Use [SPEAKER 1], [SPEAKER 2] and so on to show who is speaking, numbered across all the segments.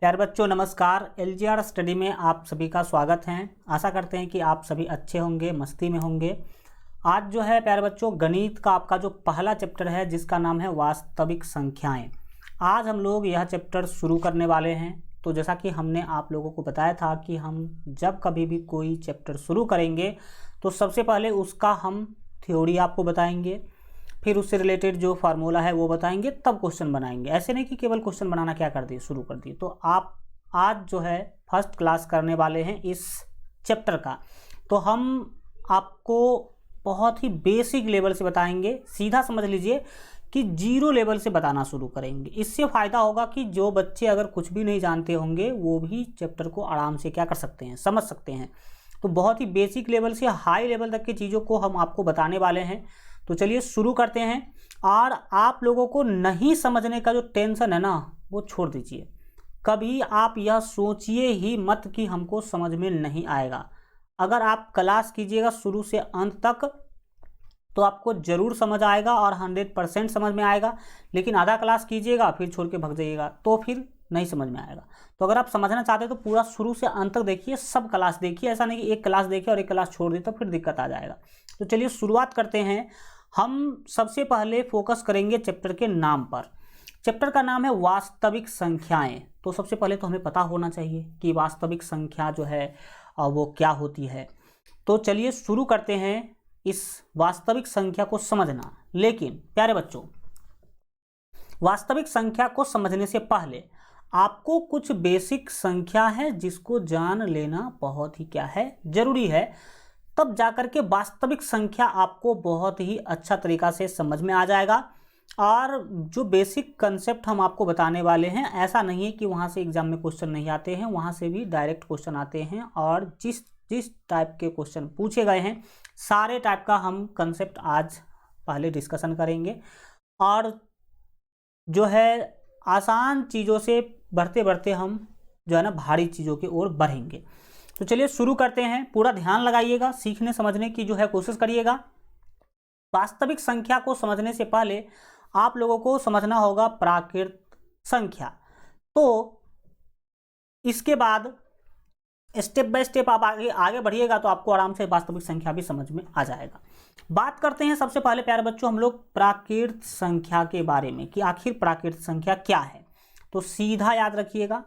[SPEAKER 1] प्यारे बच्चों नमस्कार। एलजीआर स्टडी में आप सभी का स्वागत है। आशा करते हैं कि आप सभी अच्छे होंगे, मस्ती में होंगे। आज जो है प्यारे बच्चों गणित का आपका जो पहला चैप्टर है जिसका नाम है वास्तविक संख्याएं, आज हम लोग यह चैप्टर शुरू करने वाले हैं। तो जैसा कि हमने आप लोगों को बताया था कि हम जब कभी भी कोई चैप्टर शुरू करेंगे तो सबसे पहले उसका हम थ्योरी आपको बताएंगे, फिर उससे रिलेटेड जो फार्मूला है वो बताएंगे, तब क्वेश्चन बनाएंगे। ऐसे नहीं कि केवल क्वेश्चन बनाना क्या कर दिए, शुरू कर दिए। तो आप आज जो है फर्स्ट क्लास करने वाले हैं इस चैप्टर का। तो हम आपको बहुत ही बेसिक लेवल से बताएंगे, सीधा समझ लीजिए कि जीरो लेवल से बताना शुरू करेंगे। इससे फ़ायदा होगा कि जो बच्चे अगर कुछ भी नहीं जानते होंगे वो भी चैप्टर को आराम से क्या कर सकते हैं, समझ सकते हैं। तो बहुत ही बेसिक लेवल से हाई लेवल तक की चीज़ों को हम आपको बताने वाले हैं। तो चलिए शुरू करते हैं। और आप लोगों को नहीं समझने का जो टेंशन है ना वो छोड़ दीजिए। कभी आप यह सोचिए ही मत कि हमको समझ में नहीं आएगा। अगर आप क्लास कीजिएगा शुरू से अंत तक तो आपको ज़रूर समझ आएगा और 100% समझ में आएगा। लेकिन आधा क्लास कीजिएगा फिर छोड़ के भाग जाइएगा तो फिर नहीं समझ में आएगा। तो अगर आप समझना चाहते हैं तो पूरा शुरू से अंत तक देखिए, सब क्लास देखिए। ऐसा नहीं कि एक क्लास देखिए और एक क्लास छोड़ दी तो फिर दिक्कत आ जाएगा। तो चलिए शुरुआत करते हैं। हम सबसे पहले फोकस करेंगे चैप्टर के नाम पर। चैप्टर का नाम है वास्तविक संख्याएं। तो सबसे पहले तो हमें पता होना चाहिए कि वास्तविक संख्या जो है वो क्या होती है। तो चलिए शुरू करते हैं इस वास्तविक संख्या को समझना। लेकिन प्यारे बच्चों, वास्तविक संख्या को समझने से पहले आपको कुछ बेसिक संख्या है जिसको जान लेना बहुत ही क्या है, जरूरी है। तब जाकर के वास्तविक संख्या आपको बहुत ही अच्छा तरीका से समझ में आ जाएगा। और जो बेसिक कंसेप्ट हम आपको बताने वाले हैं, ऐसा नहीं है कि वहाँ से एग्जाम में क्वेश्चन नहीं आते हैं, वहाँ से भी डायरेक्ट क्वेश्चन आते हैं। और जिस जिस टाइप के क्वेश्चन पूछे गए हैं सारे टाइप का हम कंसेप्ट आज पहले डिस्कशन करेंगे। और जो है आसान चीज़ों से बढ़ते बढ़ते हम जो है ना भारी चीज़ों की ओर बढ़ेंगे। तो चलिए शुरू करते हैं। पूरा ध्यान लगाइएगा, सीखने समझने की जो है कोशिश करिएगा। वास्तविक संख्या को समझने से पहले आप लोगों को समझना होगा प्राकृत संख्या। तो इसके बाद स्टेप बाय स्टेप आप आगे बढ़िएगा तो आपको आराम से वास्तविक संख्या भी समझ में आ जाएगा। बात करते हैं सबसे पहले प्यारे बच्चों हम लोग प्राकृत संख्या के बारे में कि आखिर प्राकृत संख्या क्या है। तो सीधा याद रखिएगा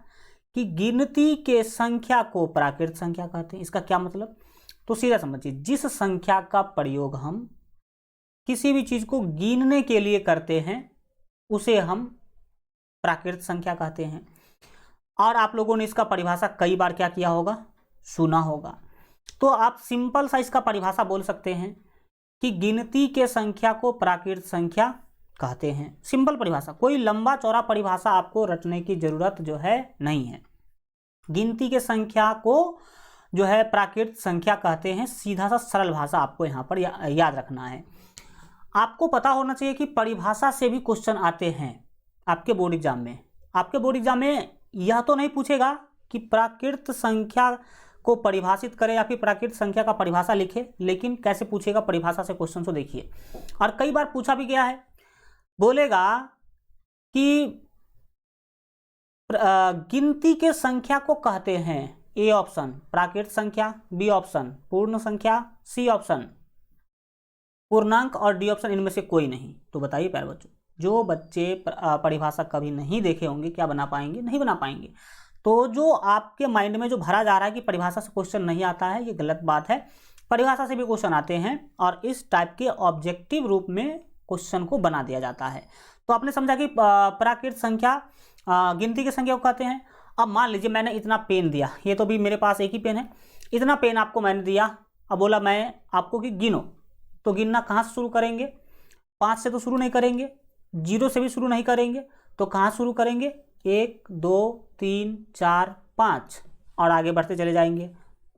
[SPEAKER 1] कि गिनती के संख्या को प्राकृत संख्या कहते हैं। इसका क्या मतलब, तो सीधा समझिए, जिस संख्या का प्रयोग हम किसी भी चीज को गिनने के लिए करते हैं उसे हम प्राकृत संख्या कहते हैं। और आप लोगों ने इसका परिभाषा कई बार क्या किया होगा, सुना होगा। तो आप सिंपल सा इसका परिभाषा बोल सकते हैं कि गिनती के संख्या को प्राकृत संख्या कहते हैं। सिंपल परिभाषा, कोई लंबा चौड़ा परिभाषा आपको रटने की जरूरत जो है नहीं है। गिनती के संख्या को जो है प्राकृत संख्या कहते हैं। सीधा सा सरल भाषा आपको यहाँ पर याद रखना है। आपको पता होना चाहिए कि परिभाषा से भी क्वेश्चन आते हैं आपके बोर्ड एग्जाम में। आपके बोर्ड एग्जाम में यह तो नहीं पूछेगा कि प्राकृत संख्या को परिभाषित करें या फिर प्राकृत संख्या का परिभाषा लिखे, लेकिन कैसे पूछेगा परिभाषा से क्वेश्चन तो देखिए। और कई बार पूछा भी गया है, बोलेगा कि गिनती के संख्या को कहते हैं, ए ऑप्शन प्राकृत संख्या, बी ऑप्शन पूर्ण संख्या, सी ऑप्शन पूर्णांक और डी ऑप्शन इनमें से कोई नहीं। तो बताइए प्यारे बच्चों, जो बच्चे परिभाषा कभी नहीं देखे होंगे क्या बना पाएंगे, नहीं बना पाएंगे। तो जो आपके माइंड में जो भरा जा रहा है कि परिभाषा से क्वेश्चन नहीं आता है, ये गलत बात है। परिभाषा से भी क्वेश्चन आते हैं और इस टाइप के ऑब्जेक्टिव रूप में क्वेश्चन को बना दिया जाता है। तो आपने समझा कि प्राकृत संख्या गिनती की संख्या को कहते हैं। अब मान लीजिए मैंने इतना पेन दिया, ये तो भी मेरे पास एक ही पेन है, इतना पेन आपको मैंने दिया। अब बोला मैं आपको कि गिनो, तो गिनना कहाँ से शुरू करेंगे, 5 से तो शुरू नहीं करेंगे, 0 से भी शुरू नहीं करेंगे, तो कहाँ शुरू करेंगे, 1 2 3 4 5 और आगे बढ़ते चले जाएंगे।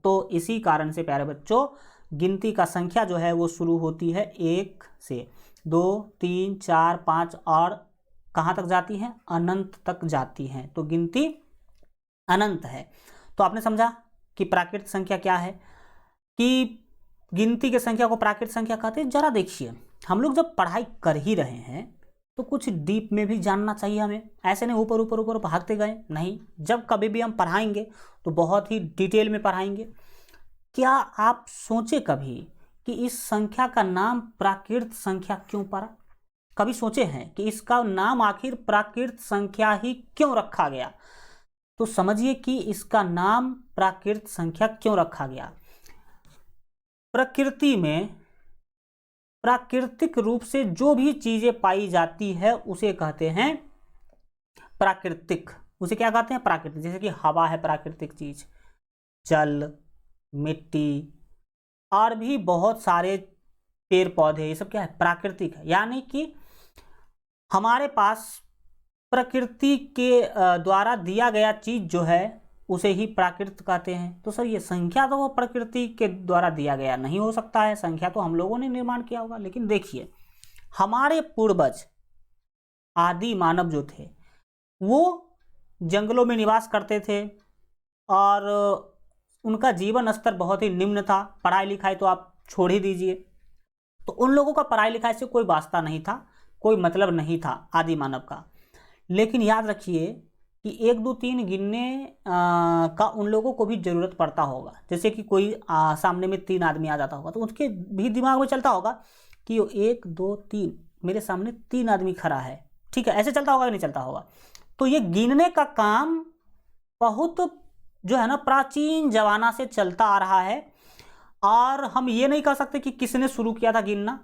[SPEAKER 1] तो इसी कारण से प्यारे बच्चों गिनती का संख्या जो है वो शुरू होती है 1 से, 2 3 4 5 और कहाँ तक जाती है, अनंत तक जाती है। तो गिनती अनंत है। तो आपने समझा कि प्राकृत संख्या क्या है, कि गिनती की संख्या को प्राकृत संख्या कहते हैं। जरा देखिए, हम लोग जब पढ़ाई कर ही रहे हैं तो तो कुछ डीप में भी जानना चाहिए हमें, ऐसे नहीं ऊपर ऊपर ऊपर भागते गए, नहीं। जब कभी भी हम पढ़ाएंगे तो बहुत ही डिटेल में पढ़ाएंगे। क्या आप सोचे कभी कि इस संख्या का नाम प्राकृत संख्या क्यों पड़ा? कभी सोचे हैं कि इसका नाम आखिर प्राकृत संख्या ही क्यों रखा गया? तो समझिए कि इसका नाम प्राकृत संख्या क्यों रखा गया। प्रकृति में प्राकृतिक रूप से जो भी चीजें पाई जाती है उसे कहते हैं प्राकृतिक। उसे क्या कहते हैं? प्राकृतिक। जैसे कि हवा है प्राकृतिक चीज, जल, मिट्टी और भी बहुत सारे पेड़ पौधे, ये सब क्या है? प्राकृतिक है। यानी कि हमारे पास प्रकृति के द्वारा दिया गया चीज जो है उसे ही प्राकृत कहते हैं। तो सर ये संख्या तो वो प्रकृति के द्वारा दिया गया नहीं हो सकता है, संख्या तो हम लोगों ने निर्माण किया होगा। लेकिन देखिए, हमारे पूर्वज आदि मानव जो थे वो जंगलों में निवास करते थे और उनका जीवन स्तर बहुत ही निम्न था। पढ़ाई लिखाई तो आप छोड़ ही दीजिए। तो उन लोगों का पढ़ाई लिखाई से कोई वास्ता नहीं था, कोई मतलब नहीं था आदि मानव का। लेकिन याद रखिए कि 1 2 3 गिनने का उन लोगों को भी ज़रूरत पड़ता होगा। जैसे कि कोई सामने में 3 आदमी आ जाता होगा तो उसके भी दिमाग में चलता होगा कि 1 2 3 मेरे सामने 3 आदमी खड़ा है, ठीक है, ऐसे चलता होगा कि नहीं चलता होगा। तो ये गिनने का काम बहुत जो है ना प्राचीन जमाना से चलता आ रहा है। और हम ये नहीं कह सकते कि किसने शुरू किया था गिनना,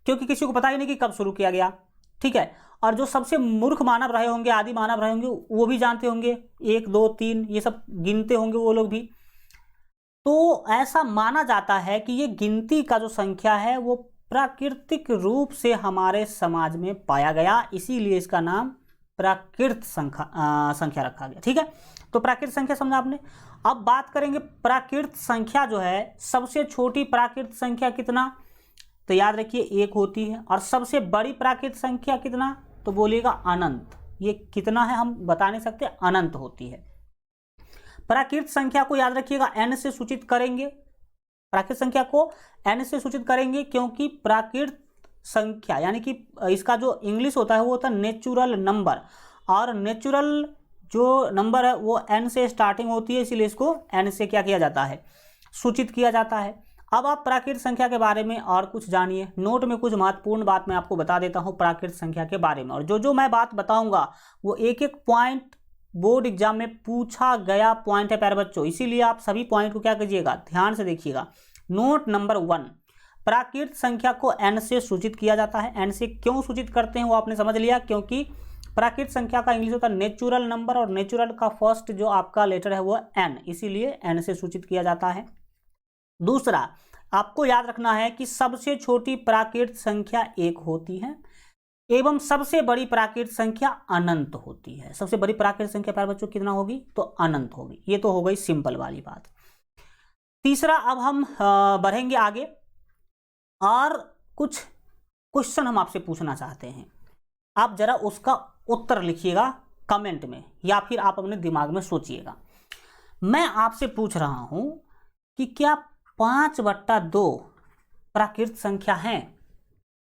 [SPEAKER 1] क्योंकि किसी को पता ही नहीं कि कब शुरू किया गया, ठीक है। और जो सबसे मूर्ख मानव रहे होंगे, आदि मानव रहे होंगे, वो भी जानते होंगे 1 2 3 ये सब गिनते होंगे वो लोग भी। तो ऐसा माना जाता है कि ये गिनती का जो संख्या है वो प्राकृतिक रूप से हमारे समाज में पाया गया, इसीलिए इसका नाम प्राकृत संख्या रखा गया, ठीक है। तो प्राकृत संख्या समझा आपने। अब बात करेंगे प्राकृत संख्या जो है, सबसे छोटी प्राकृत संख्या कितना? तो याद रखिए 1 होती है। और सबसे बड़ी प्राकृत संख्या कितना? तो बोलिएगा अनंत। ये कितना है हम बता नहीं सकते, अनंत होती है। प्राकृत संख्या को याद रखिएगा n से सूचित करेंगे। प्राकृत संख्या को n से सूचित करेंगे क्योंकि प्राकृत संख्या यानी कि इसका जो इंग्लिश होता है वो होता है नेचुरल नंबर, और नेचुरल जो नंबर है वो n से स्टार्टिंग होती है, इसीलिए इसको n से क्या किया जाता है? सूचित किया जाता है। अब आप प्राकृत संख्या के बारे में और कुछ जानिए। नोट में कुछ महत्वपूर्ण बात मैं आपको बता देता हूं प्राकृत संख्या के बारे में, और जो जो मैं बात बताऊंगा वो एक एक पॉइंट बोर्ड एग्जाम में पूछा गया पॉइंट है प्यारे बच्चों, इसीलिए आप सभी पॉइंट को क्या कीजिएगा, ध्यान से देखिएगा। नोट नंबर 1, प्राकृत संख्या को n से सूचित किया जाता है। n से क्यों सूचित करते हैं वो आपने समझ लिया, क्योंकि प्राकृत संख्या का इंग्लिश होता है नेचुरल नंबर, और नेचुरल का फर्स्ट जो आपका लेटर है वो n, इसीलिए n से सूचित किया जाता है। दूसरा, आपको याद रखना है कि सबसे छोटी प्राकृत संख्या 1 होती है एवं सबसे बड़ी प्राकृत संख्या अनंत होती है। सबसे बड़ी प्राकृत संख्या प्यारे बच्चों कितना होगी? तो अनंत होगी। ये तो हो गई सिंपल वाली बात। तीसरा, अब हम बढ़ेंगे आगे और कुछ क्वेश्चन हम आपसे पूछना चाहते हैं। आप जरा उसका उत्तर लिखिएगा कमेंट में या फिर आप अपने दिमाग में सोचिएगा। मैं आपसे पूछ रहा हूं कि क्या 5/2 प्राकृत संख्या है?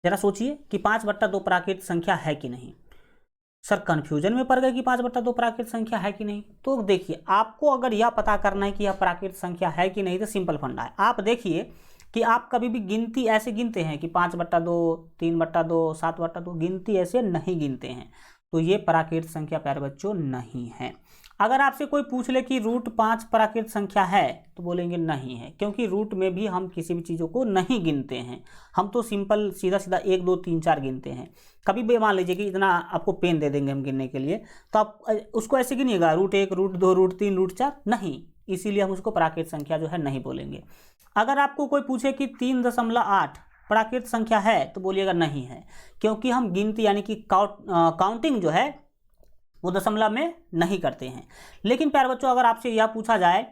[SPEAKER 1] जरा सोचिए कि 5/2 प्राकृत संख्या है कि नहीं। सर कंफ्यूजन में पड़ गए कि 5/2 प्राकृत संख्या है कि नहीं। तो देखिए, आपको अगर यह पता करना है कि यह प्राकृत संख्या है कि नहीं तो सिंपल फंडा है। आप देखिए कि आप कभी भी गिनती ऐसे गिनते हैं कि 5/2, 3/2, 7/2, गिनती ऐसे नहीं गिनते हैं। तो ये प्राकृत संख्या प्यारे बच्चों नहीं है। अगर आपसे कोई पूछ ले कि √5 प्राकृत संख्या है तो बोलेंगे नहीं है, क्योंकि रूट में भी हम किसी भी चीज़ों को नहीं गिनते हैं। हम तो सिंपल सीधा सीधा 1 2 3 4 गिनते हैं। कभी भी मान लीजिए कि इतना आपको पेन दे देंगे हम गिनने के लिए, तो आप उसको ऐसे गिनिएगा √1 √2 √3 √4 नहीं, इसीलिए हम उसको प्राकृत संख्या जो है नहीं बोलेंगे। अगर आपको कोई पूछे कि 3.8 प्राकृत संख्या है तो बोलिएगा नहीं है, क्योंकि हम गिनती यानी कि काउंटिंग जो है वो दशमलव में नहीं करते हैं। लेकिन प्यारे बच्चों, अगर आपसे यह पूछा जाए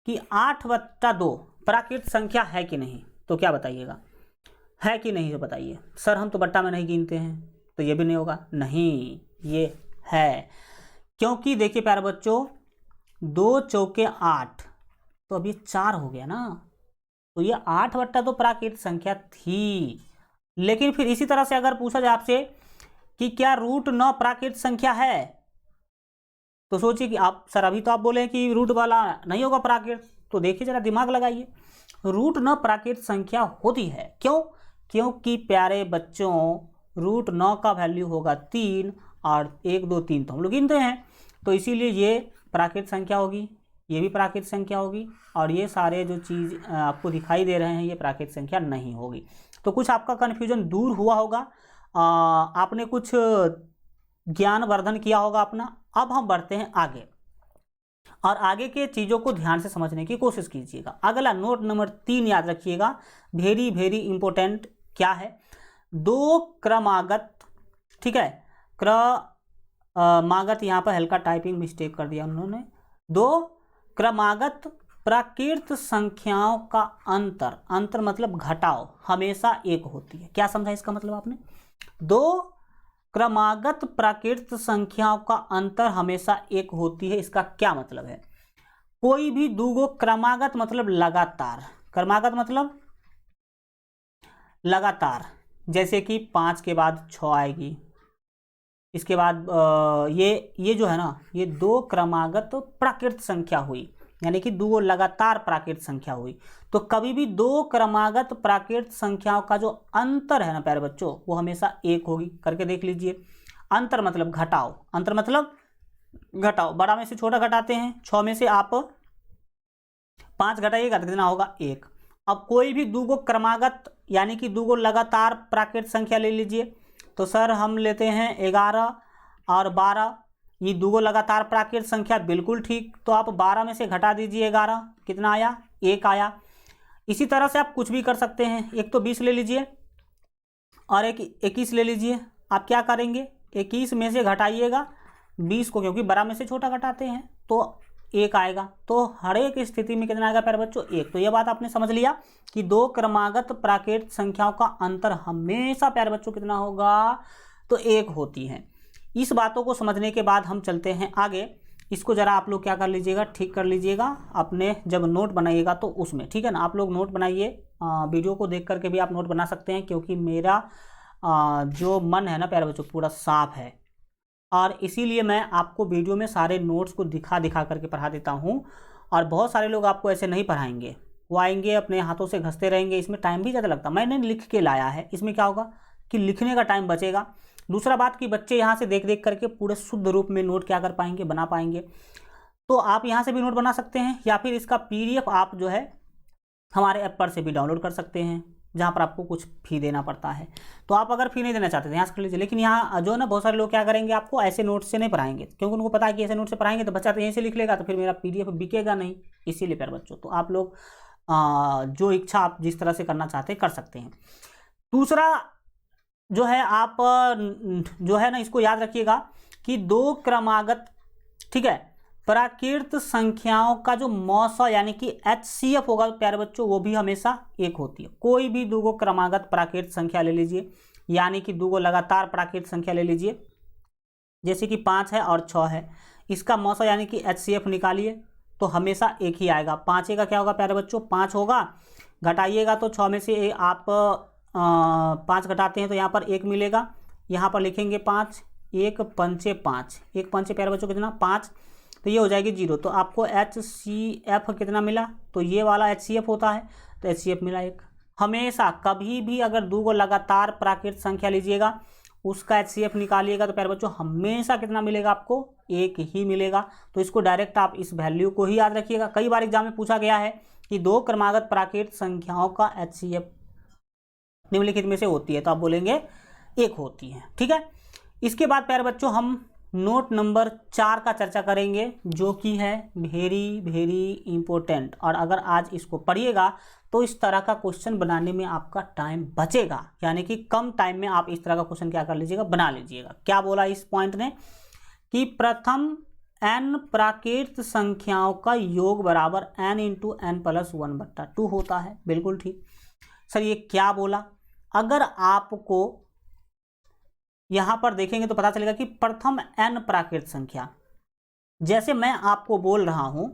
[SPEAKER 1] कि 8/2 प्राकृत संख्या है कि नहीं तो क्या बताइएगा? है कि नहीं तो बताइए। सर हम तो बट्टा में नहीं गिनते हैं, तो ये भी नहीं होगा। नहीं, ये है, क्योंकि देखिए प्यारे बच्चों 2 चौके 8, तो अब ये 4 हो गया ना, तो ये 8/2 प्राकृत संख्या थी। लेकिन फिर इसी तरह से अगर पूछा जाए आपसे कि क्या रूट 9 प्राकृत संख्या है, तो सोचिए कि आप सर अभी तो आप बोले कि रूट वाला नहीं होगा प्राकृत, तो देखिए जरा दिमाग लगाइए, रूट 9 प्राकृत संख्या होती है। क्यों? क्योंकि प्यारे बच्चों रूट 9 का वैल्यू होगा 3 और 1 2 3 तो हम लोग गिनते हैं, तो इसीलिए ये प्राकृत संख्या होगी, ये भी प्राकृत संख्या होगी, और ये सारे जो चीज़ आपको दिखाई दे रहे हैं ये प्राकृत संख्या नहीं होगी। तो कुछ आपका कन्फ्यूजन दूर हुआ होगा, आपने कुछ ज्ञान वर्धन किया होगा अपना। अब हम बढ़ते हैं आगे, और आगे के चीज़ों को ध्यान से समझने की कोशिश कीजिएगा। अगला नोट नंबर 3 याद रखिएगा, वेरी वेरी इंपॉर्टेंट। क्या है? दो क्रमागत, ठीक है, क्रमागत, यहाँ पर हल्का टाइपिंग मिस्टेक कर दिया उन्होंने, दो क्रमागत प्राकृत संख्याओं का अंतर, अंतर मतलब घटाव, हमेशा एक होती है। क्या समझा इसका मतलब आपने? दो क्रमागत प्राकृत संख्याओं का अंतर हमेशा एक होती है, इसका क्या मतलब है? कोई भी दूगो, क्रमागत मतलब लगातार, क्रमागत मतलब लगातार, जैसे कि 5 के बाद 6 आएगी, इसके बाद ये जो है ना, ये दो क्रमागत प्राकृत संख्या हुई, यानी कि दो लगातार प्राकृत संख्या हुई। तो कभी भी दो क्रमागत प्राकृत संख्याओं का जो अंतर है ना प्यारे बच्चों, वो हमेशा एक होगी। करके देख लीजिए, अंतर मतलब घटाव, अंतर मतलब घटाव, बड़ा में से छोटा घटाते हैं, 6 में से आप 5 घटाइएगा तो कितना होगा? 1। अब कोई भी दूगो क्रमागत यानी कि दूगो लगातार प्राकृत संख्या ले लीजिए, तो सर हम लेते हैं 11 और 12, ये दूगो लगातार प्राकृत संख्या, बिल्कुल ठीक। तो आप 12 में से घटा दीजिए 11, कितना आया? 1 आया। इसी तरह से आप कुछ भी कर सकते हैं, एक तो 20 ले लीजिए और एक 21 ले लीजिए। आप क्या करेंगे? 21 में से घटाइएगा 20 को, क्योंकि 12 में से छोटा घटाते हैं तो 1 आएगा। तो हर एक स्थिति में कितना आएगा प्यारे बच्चों? 1। तो यह बात आपने समझ लिया कि दो क्रमागत प्राकृत संख्याओं का अंतर हमेशा प्यारे बच्चों कितना होगा? तो 1 होती है। इस बातों को समझने के बाद हम चलते हैं आगे। इसको जरा आप लोग क्या कर लीजिएगा, ठीक कर लीजिएगा अपने, जब नोट बनाइएगा तो उसमें, ठीक है ना। आप लोग नोट बनाइए, वीडियो को देख करके भी आप नोट बना सकते हैं, क्योंकि मेरा जो मन है ना प्यारे बच्चों पूरा साफ है, और इसीलिए मैं आपको वीडियो में सारे नोट्स को दिखा दिखा करके पढ़ा देता हूँ। और बहुत सारे लोग आपको ऐसे नहीं पढ़ाएंगे, वो आएंगे अपने हाथों से घसते रहेंगे, इसमें टाइम भी ज़्यादा लगता। मैंने लिख के लाया है, इसमें क्या होगा कि लिखने का टाइम बचेगा। दूसरा बात कि बच्चे यहाँ से देख देख करके पूरे शुद्ध रूप में नोट क्या कर पाएंगे? बना पाएंगे। तो आप यहाँ से भी नोट बना सकते हैं, या फिर इसका PDF आप जो है हमारे ऐप पर से भी डाउनलोड कर सकते हैं, जहाँ पर आपको कुछ फी देना पड़ता है। तो आप अगर फी नहीं देना चाहते तो यहाँ से कर लीजिए। लेकिन यहाँ जो है ना, बहुत सारे लोग क्या करेंगे, आपको ऐसे नोट से नहीं पढ़ाएंगे, क्योंकि उनको पता है कि ऐसे नोट से पढ़ाएंगे तो बच्चा तो यहीं से लिख लेगा, तो फिर मेरा PDF बिकेगा नहीं। इसीलिए प्यारे बच्चों, तो आप लोग जो इच्छा आप जिस तरह से करना चाहते हैं कर सकते हैं। दूसरा जो है, आप जो है ना, इसको याद रखिएगा कि दो क्रमागत, ठीक है, प्राकृत संख्याओं का जो मौसा यानी कि HCF होगा प्यारे बच्चों, वो भी हमेशा 1 होती है। कोई भी दूगो क्रमागत प्राकृत संख्या ले लीजिए, यानी कि दूगो लगातार प्राकृत संख्या ले लीजिए, जैसे कि 5 है और 6 है, इसका मौसा यानी कि HCF निकालिए तो हमेशा 1 ही आएगा। 5 का क्या होगा प्यारे बच्चों? 5 होगा, घटाइएगा तो 6 में से आप 5 घटाते हैं तो यहाँ पर 1 मिलेगा, यहाँ पर लिखेंगे 5, 1 पंचे 5, 1 पंचे प्यारे बच्चों कितना? 5, तो ये हो जाएगी 0। तो आपको HCF कितना मिला? तो ये वाला HCF होता है, तो HCF मिला 1। हमेशा कभी भी अगर दूगो लगातार प्राकृत संख्या लीजिएगा, उसका HCF निकालिएगा तो प्यारे बच्चों हमेशा कितना मिलेगा? आपको 1 ही मिलेगा। तो इसको डायरेक्ट आप इस वैल्यू को ही याद रखिएगा। कई बार एग्जाम में पूछा गया है कि दो क्रमागत प्राकृत संख्याओं का HCF निम्नलिखित में से होती है, तो आप बोलेंगे 1 होती है, ठीक है। इसके बाद प्यारे बच्चों हम नोट नंबर 4 का चर्चा करेंगे, जो कि है वेरी वेरी इंपॉर्टेंट। और अगर आज इसको पढ़िएगा तो इस तरह का क्वेश्चन बनाने में आपका टाइम बचेगा, यानी कि कम टाइम में आप इस तरह का क्वेश्चन क्या कर लीजिएगा? बना लीजिएगा। क्या बोला इस पॉइंट ने कि प्रथम n प्राकृत संख्याओं का योग बराबर n × n + 1/2 होता है। बिल्कुल ठीक सर, ये क्या बोला? अगर आपको यहां पर देखेंगे तो पता चलेगा कि प्रथम n प्राकृत संख्या, जैसे मैं आपको बोल रहा हूं,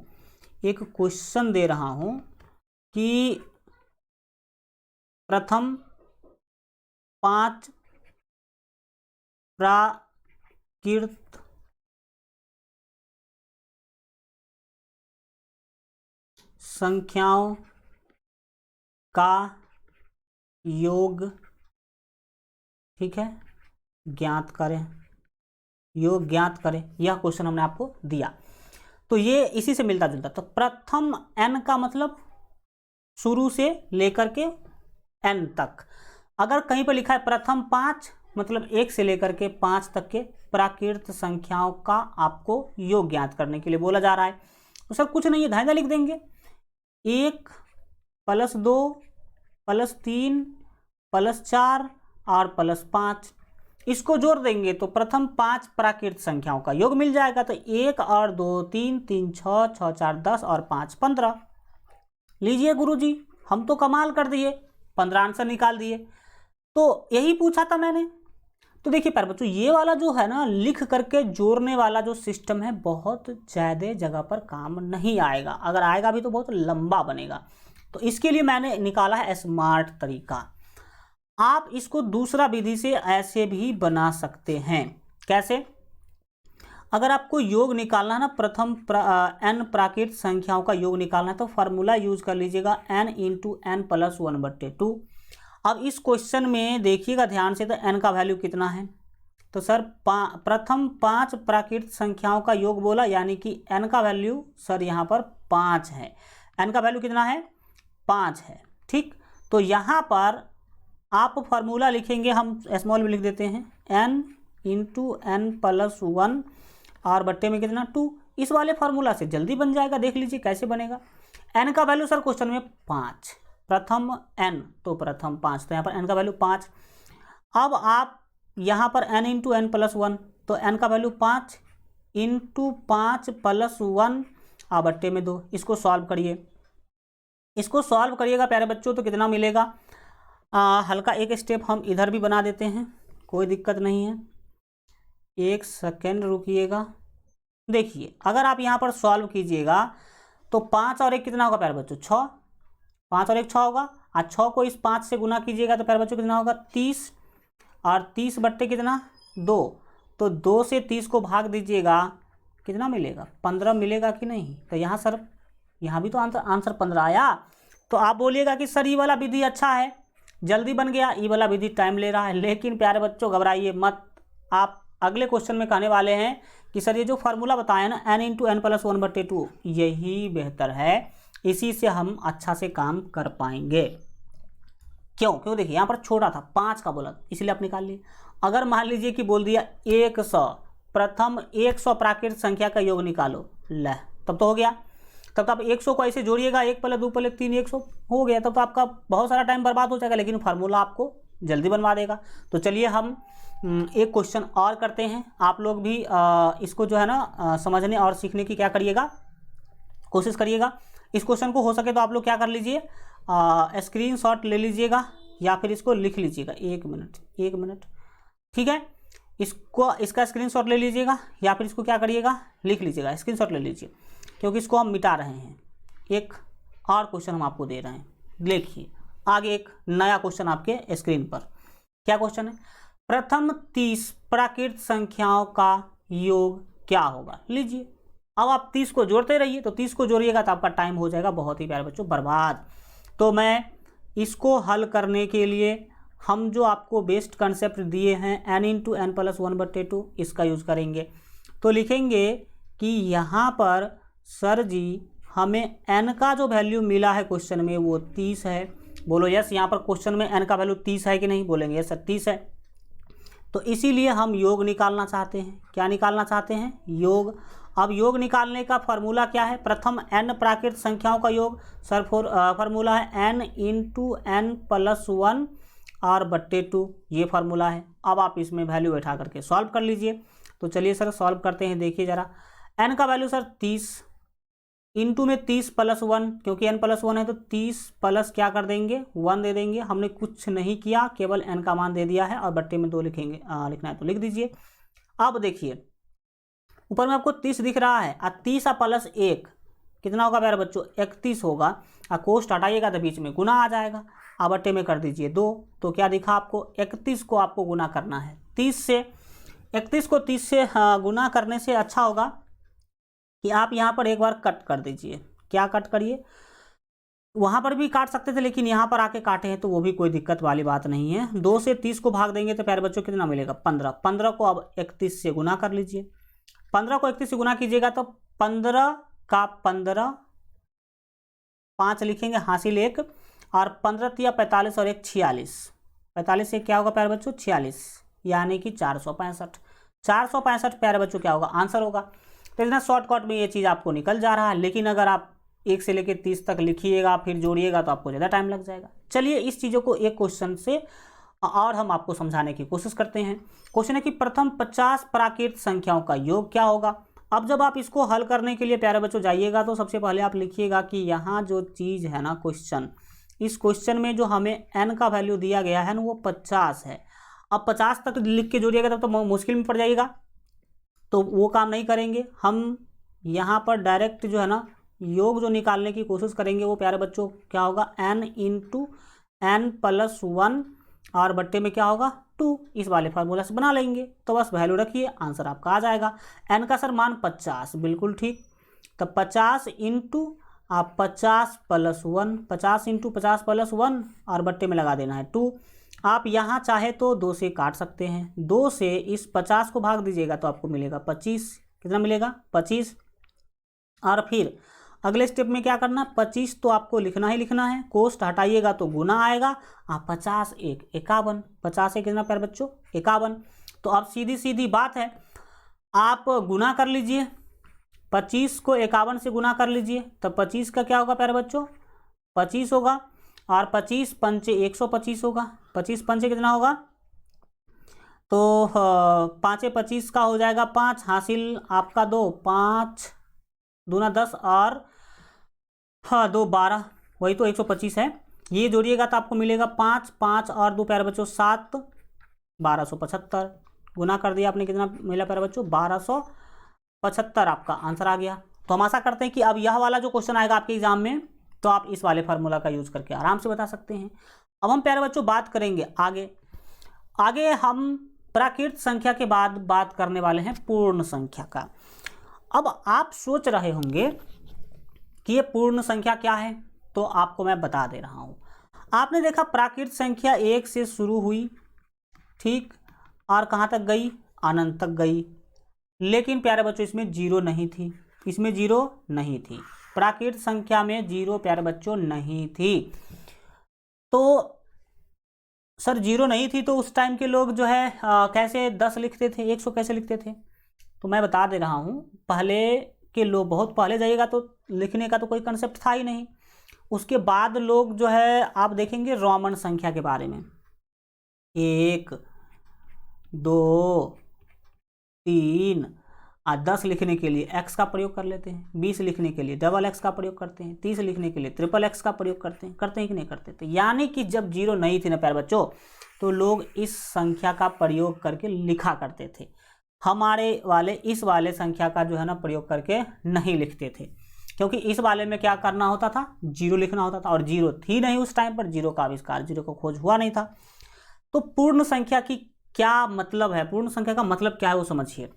[SPEAKER 1] एक क्वेश्चन दे रहा हूं कि प्रथम 5 प्राकृत संख्याओं का योग, ठीक है, ज्ञात करें, योग ज्ञात करें। यह क्वेश्चन हमने आपको दिया, तो ये इसी से मिलता जुलता। तो प्रथम n का मतलब शुरू से लेकर के n तक। अगर कहीं पर लिखा है प्रथम 5, मतलब 1 से लेकर के 5 तक के प्राकृत संख्याओं का आपको योग ज्ञात करने के लिए बोला जा रहा है। तो सर कुछ नहीं है, धांधा लिख देंगे, 1 + 2 + 3 + 4 और +5, इसको जोड़ देंगे तो प्रथम 5 प्राकृत संख्याओं का योग मिल जाएगा। तो 1 और 2 3, 3 6, 6 4 10 और 5 15। लीजिए गुरुजी, हम तो कमाल कर दिए, 15 आंसर निकाल दिए। तो यही पूछा था मैंने। तो देखिए प्यारे बच्चों, ये वाला जो है ना लिख करके जोड़ने वाला जो सिस्टम है, बहुत ज़्यादा जगह पर काम नहीं आएगा, अगर आएगा भी तो बहुत लंबा बनेगा। तो इसके लिए मैंने निकाला है स्मार्ट तरीका। आप इसको दूसरा विधि से ऐसे भी बना सकते हैं। कैसे? अगर आपको योग निकालना है ना, प्रथम n प्राकृत संख्याओं का योग निकालना है, तो फार्मूला यूज कर लीजिएगा n × n + 1/2। अब इस क्वेश्चन में देखिएगा ध्यान से, तो n का वैल्यू कितना है? तो सर प्रथम 5 प्राकृत संख्याओं का योग बोला, यानी कि n का वैल्यू सर यहाँ पर 5 है। n का वैल्यू कितना है? 5 है, ठीक। तो यहाँ पर आप फार्मूला लिखेंगे, हम स्मॉल में लिख देते हैं, n × n + 1 और बट्टे में कितना 2। इस वाले फार्मूला से जल्दी बन जाएगा, देख लीजिए कैसे बनेगा। n का वैल्यू सर क्वेश्चन में 5, प्रथम n तो प्रथम 5, तो यहाँ पर n का वैल्यू 5। अब आप यहाँ पर n × n + 1, तो n का वैल्यू 5 × 5 + 1 और बट्टे में 2। इसको सॉल्व करिए, इसको सॉल्व करिएगा प्यारे बच्चों, तो कितना मिलेगा? हल्का एक स्टेप हम इधर भी बना देते हैं, कोई दिक्कत नहीं है, 1 सेकेंड रुकिएगा। देखिए अगर आप यहाँ पर सॉल्व कीजिएगा तो 5 और 1 कितना होगा प्यारे बच्चों? 6। 5 और 1 6 होगा, और 6 को इस 5 से गुना कीजिएगा तो प्यारे बच्चों कितना होगा? 30, और 30 बट्टे कितना? 2। तो 2 से 30 को भाग दीजिएगा, कितना मिलेगा? 15 मिलेगा कि नहीं? तो यहाँ सर, यहाँ भी तो आंसर 15 आया। तो आप बोलिएगा कि सर ये वाला विधि अच्छा है, जल्दी बन गया, ये वाला विधि टाइम ले रहा है। लेकिन प्यारे बच्चों घबराइए मत, आप अगले क्वेश्चन में कहने वाले हैं कि सर ये जो फार्मूला बताया ना n × n + 1/2, यही बेहतर है, इसी से हम अच्छा से काम कर पाएंगे। क्यों देखिए यहाँ पर छोटा था, 5 का बोला, इसलिए आप निकाल लिए। अगर मान लीजिए कि बोल दिया 100, प्रथम 100 प्राकृत संख्या का योग निकालो, ले तब तो हो गया। तब तो आप 100 को ऐसे जोड़िएगा, 1 + 2 + 3 100 हो गया। तब तो आपका बहुत सारा टाइम बर्बाद हो जाएगा, लेकिन फार्मूला आपको जल्दी बनवा देगा। तो चलिए हम एक क्वेश्चन और करते हैं। आप लोग भी इसको जो है ना समझने और सीखने की क्या करिएगा, कोशिश करिएगा। इस क्वेश्चन को हो सके तो आप लोग क्या कर लीजिए, स्क्रीनशॉट ले लीजिएगा या फिर इसको लिख लीजिएगा। 1 मिनट, ठीक है, इसका स्क्रीनशॉट ले लीजिएगा या फिर इसको क्या करिएगा, लिख लीजिएगा, स्क्रीनशॉट ले लीजिए, क्योंकि इसको हम मिटा रहे हैं। एक और क्वेश्चन हम आपको दे रहे हैं, देखिए आगे एक नया क्वेश्चन आपके स्क्रीन पर। क्या क्वेश्चन है? प्रथम 30 प्राकृत संख्याओं का योग क्या होगा? लीजिए, अब आप 30 को जोड़ते रहिए, तो 30 को जोड़िएगा तो आपका टाइम हो जाएगा बहुत ही प्यारे बच्चों बर्बाद। तो मैं इसको हल करने के लिए हम जो आपको बेस्ट कंसेप्ट दिए हैं n × n + 1/2, इसका यूज़ करेंगे। तो लिखेंगे कि यहाँ पर सर जी हमें n का जो वैल्यू मिला है क्वेश्चन में वो 30 है। बोलो यस, यहाँ पर क्वेश्चन में n का वैल्यू 30 है कि नहीं? बोलेंगे यस सर 30 है। तो इसीलिए हम योग निकालना चाहते हैं। क्या निकालना चाहते हैं? योग। अब योग निकालने का फार्मूला क्या है? प्रथम n प्राकृत संख्याओं का योग, सर फार्मूला है n × n + 1 और बट्टे 2, ये फार्मूला है। अब आप इसमें वैल्यू बैठा करके सॉल्व कर लीजिए। तो चलिए सर सॉल्व करते हैं। देखिए ज़रा, n का वैल्यू सर 30 इंटू में 30 + 1, क्योंकि n + 1 है तो 30 प्लस क्या कर देंगे? 1 दे देंगे। हमने कुछ नहीं किया, केवल n का मान दे दिया है और बट्टे में 2 लिखेंगे, लिखना है तो लिख दीजिए। अब देखिए ऊपर में आपको 30 दिख रहा है, और 30 + 1 कितना होगा प्यारे बच्चों 31 होगा, और कोष्ट हटाइएगा तो बीच में गुना आ जाएगा, अब बट्टे में कर दीजिए 2, तो क्या दिखा आपको 31 को आपको गुना करना है 30 से। 31 को 30 से गुना करने से अच्छा होगा कि आप यहाँ पर एक बार कट कर दीजिए। क्या कट करिए, वहाँ पर भी काट सकते थे लेकिन यहाँ पर आके काटे हैं तो वो भी कोई दिक्कत वाली बात नहीं है। 2 से 30 को भाग देंगे तो प्यारे बच्चों कितना मिलेगा 15। 15 को अब 31 से गुना कर लीजिए। 15 को 31 से गुना कीजिएगा तो 15 का 15, 5 लिखेंगे हासिल 1, और 15 तिया 45 और 1 46। 45 से क्या होगा प्यारे बच्चों 46, यानी कि 465। 465 प्यारे बच्चों क्या होगा आंसर होगा। तो इतना शॉर्टकट में ये चीज़ आपको निकल जा रहा है, लेकिन अगर आप 1 से लेकर 30 तक लिखिएगा फिर जोड़िएगा तो आपको ज़्यादा टाइम लग जाएगा। चलिए इस चीज़ों को एक क्वेश्चन से और हम आपको समझाने की कोशिश करते हैं। क्वेश्चन है कि प्रथम 50 प्राकृत संख्याओं का योग क्या होगा। अब जब आप इसको हल करने के लिए प्यारे बच्चों जाइएगा तो सबसे पहले आप लिखिएगा कि यहाँ जो चीज़ है ना क्वेश्चन, इस क्वेश्चन में जो हमें n का वैल्यू दिया गया है ना वो 50 है। अब 50 तक लिख के जोड़िएगा तब तो मुश्किल में पड़ जाएगा, तो वो काम नहीं करेंगे। हम यहाँ पर डायरेक्ट जो है ना योग जो निकालने की कोशिश करेंगे वो प्यारे बच्चों क्या होगा n इंटू n प्लस 1 और बट्टे में क्या होगा 2, इस वाले फार्मूला से बना लेंगे। तो बस वैल्यू रखिए, आंसर आपका आ जाएगा। n का सर मान 50, बिल्कुल ठीक। तो 50 इंटू आप 50 प्लस 1, 50 इंटू 50 प्लस 1 और बट्टे में लगा देना है 2। आप यहाँ चाहे तो 2 से काट सकते हैं, 2 से इस 50 को भाग दीजिएगा तो आपको मिलेगा 25। कितना मिलेगा 25। और फिर अगले स्टेप में क्या करना, 25 तो आपको लिखना ही लिखना है, कोष्ट हटाइएगा तो गुना आएगा, आप 50 1 51, 50 से कितना प्यारे बच्चों 51। तो अब सीधी सीधी बात है, आप गुना कर लीजिए, 25 को 51 से गुना कर लीजिए, तब 25 का क्या होगा प्यारे बच्चों 25 होगा, और 25 पंचे 125 होगा, 25 पंचे कितना होगा, तो 5 25 का हो जाएगा 5, हासिल आपका 2, 5 दूना 10 और 2 12, वही तो 125 है। ये जोड़िएगा तो आपको मिलेगा 5 5 और 2 प्यारे बच्चों 7, 1275। गुना कर दिया आपने, कितना मिला प्यारे बच्चों 1275, आपका आंसर आ गया। तो हम आशा करते हैं कि अब यह वाला जो क्वेश्चन आएगा आपके एग्जाम में तो आप इस वाले फार्मूला का यूज करके आराम से बता सकते हैं। अब हम प्यारे बच्चों बात करेंगे आगे हम प्राकृत संख्या के बाद बात करने वाले हैं पूर्ण संख्या का। अब आप सोच रहे होंगे कि ये पूर्ण संख्या क्या है, तो आपको मैं बता दे रहा हूँ। आपने देखा प्राकृत संख्या 1 से शुरू हुई, ठीक, और कहाँ तक गई अनंत तक गई, लेकिन प्यारे बच्चों इसमें जीरो नहीं थी, इसमें जीरो नहीं थी, प्राकृत संख्या में जीरो प्यारे बच्चों नहीं थी। तो सर जीरो नहीं थी तो उस टाइम के लोग जो है कैसे 10 लिखते थे, 100 कैसे लिखते थे, तो मैं बता दे रहा हूँ। पहले के लोग, बहुत पहले जाइएगा तो लिखने का तो कोई कंसेप्ट था ही नहीं। उसके बाद लोग जो है आप देखेंगे रोमन संख्या के बारे में, 1 2 3 और 10 लिखने के लिए x का प्रयोग कर लेते हैं, 20 लिखने के लिए डबल x का प्रयोग करते हैं, 30 लिखने के लिए ट्रिपल x का प्रयोग करते हैं कि नहीं करते थे। यानी कि जब जीरो नहीं थी ना प्यारे बच्चों, तो लोग इस संख्या का प्रयोग करके लिखा करते थे। हमारे वाले इस वाले संख्या का जो है ना प्रयोग करके नहीं लिखते थे, क्योंकि इस वाले में क्या करना होता था, जीरो लिखना होता था, और जीरो थी नहीं उस टाइम पर, जीरो का आविष्कार, जीरो का खोज हुआ नहीं था। तो पूर्ण संख्या की क्या मतलब है, पूर्ण संख्या का मतलब क्या है वो समझिए।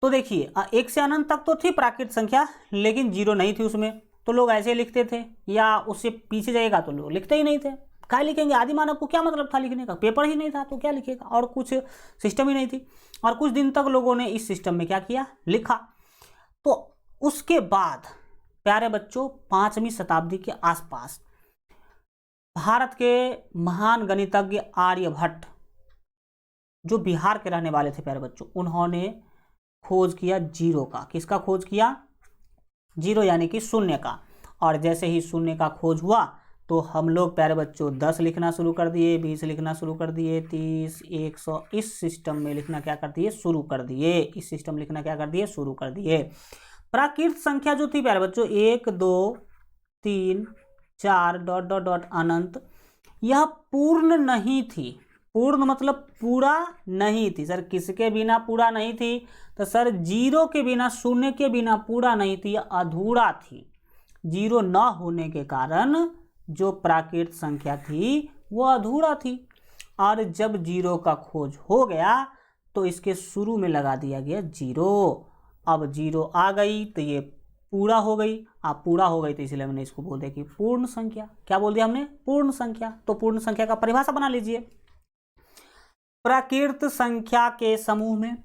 [SPEAKER 1] तो देखिए 1 से अनंत तक तो थी प्राकृत संख्या, लेकिन जीरो नहीं थी उसमें, तो लोग ऐसे लिखते थे, या उससे पीछे जाएगा तो लोग लिखते ही नहीं थे। क्या लिखेंगे, आदि मानव को क्या मतलब था लिखने का, पेपर ही नहीं था तो क्या लिखेगा, और कुछ सिस्टम ही नहीं थी। और कुछ दिन तक लोगों ने इस सिस्टम में क्या किया, लिखा। तो उसके बाद प्यारे बच्चों 5वीं शताब्दी के आसपास भारत के महान गणितज्ञ आर्यभट्ट, जो बिहार के रहने वाले थे प्यारे बच्चों, उन्होंने खोज किया जीरो का। किसका खोज किया, जीरो यानी कि शून्य का। और जैसे ही शून्य का खोज हुआ तो हम लोग प्यारे बच्चों 10 लिखना शुरू कर दिए, 20 लिखना शुरू कर दिए, 30 100 इस सिस्टम में लिखना क्या कर दिए, शुरू कर दिए। इस सिस्टम लिखना क्या कर दिए, शुरू कर दिए। प्राकृत संख्या जो थी प्यारे बच्चों 1 2 3 4 डॉट डॉट डॉट अनंत, यह पूर्ण नहीं थी। पूर्ण मतलब पूरा नहीं थी सर, किसके बिना पूरा नहीं थी? तो सर जीरो के बिना, शून्य के बिना पूरा नहीं थी, अधूरा थी। जीरो न होने के कारण जो प्राकृत संख्या थी वो अधूरा थी, और जब जीरो का खोज हो गया तो इसके शुरू में लगा दिया गया जीरो। अब जीरो आ गई तो ये पूरा हो गई। अब पूरा हो गई तो इसलिए मैंने इसको बोल दिया कि पूर्ण संख्या। क्या बोल दिया हमने? पूर्ण संख्या। तो पूर्ण संख्या का परिभाषा बना लीजिए। प्राकृत संख्या के समूह में,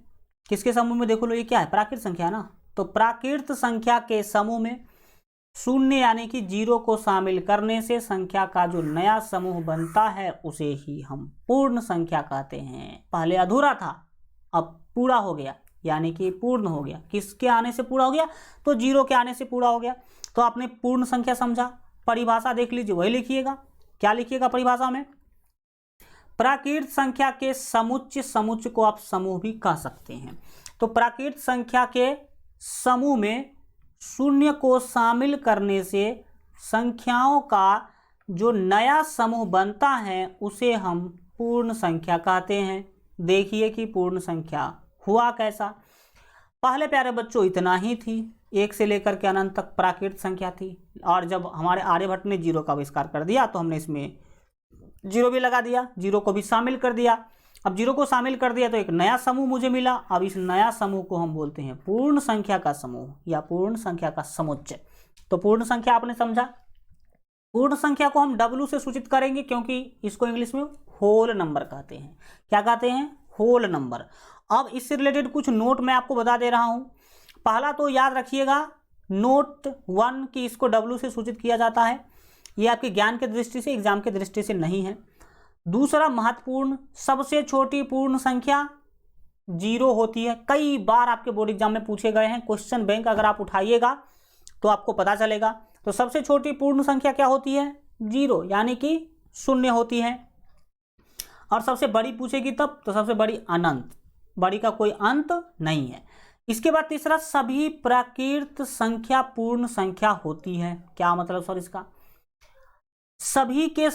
[SPEAKER 1] किसके समूह में? देखो लो, ये क्या है? प्राकृत संख्या ना। तो प्राकृत संख्या के समूह में शून्य यानी कि जीरो को शामिल करने से संख्या का जो नया समूह बनता है उसे ही हम पूर्ण संख्या कहते हैं। पहले अधूरा था, अब पूरा हो गया, यानी कि पूर्ण हो गया। किसके आने से पूरा हो गया? तो जीरो के आने से पूरा हो गया। तो आपने पूर्ण संख्या समझा। परिभाषा देख लीजिए, वही लिखिएगा। क्या लिखिएगा परिभाषा में? प्राकृत संख्या के समुच्चय, समुच्चय को आप समूह भी कह सकते हैं। तो प्राकृत संख्या के समूह में शून्य को शामिल करने से संख्याओं का जो नया समूह बनता है उसे हम पूर्ण संख्या कहते हैं। देखिए कि पूर्ण संख्या हुआ कैसा। पहले प्यारे बच्चों इतना ही थी, एक से लेकर के अनंत तक प्राकृत संख्या थी, और जब हमारे आर्यभट्ट ने जीरो का आविष्कार कर दिया तो हमने इसमें जीरो भी लगा दिया, जीरो को भी शामिल कर दिया। अब जीरो को शामिल कर दिया तो एक नया समूह मुझे मिला। अब इस नया समूह को हम बोलते हैं पूर्ण संख्या का समूह या पूर्ण संख्या का समुच्चय। तो पूर्ण संख्या आपने समझा। पूर्ण संख्या को हम W से सूचित करेंगे क्योंकि इसको इंग्लिश में होल नंबर कहते हैं। क्या कहते हैं? Whole number. अब इससे रिलेटेड कुछ नोट मैं आपको बता दे रहा हूं। पहला तो याद रखिएगा, नोट 1 की इसको W से सूचित किया जाता है। ये आपके ज्ञान के दृष्टि से, एग्जाम के दृष्टि से नहीं है। दूसरा महत्वपूर्ण, सबसे छोटी पूर्ण संख्या जीरो होती है। कई बार आपके बोर्ड एग्जाम में पूछे गए हैं, क्वेश्चन बैंक अगर आप उठाइएगा तो आपको पता चलेगा। तो सबसे छोटी पूर्ण संख्या क्या होती है? जीरो, यानी कि शून्य होती है। और सबसे बड़ी पूछेगी तब तो सबसे बड़ी अनंत, बड़ी का कोई अंत नहीं है। इसके बाद तीसरा, सभी प्राकृत संख्या पूर्ण संख्या होती है। क्या मतलब सर इसका? सभी के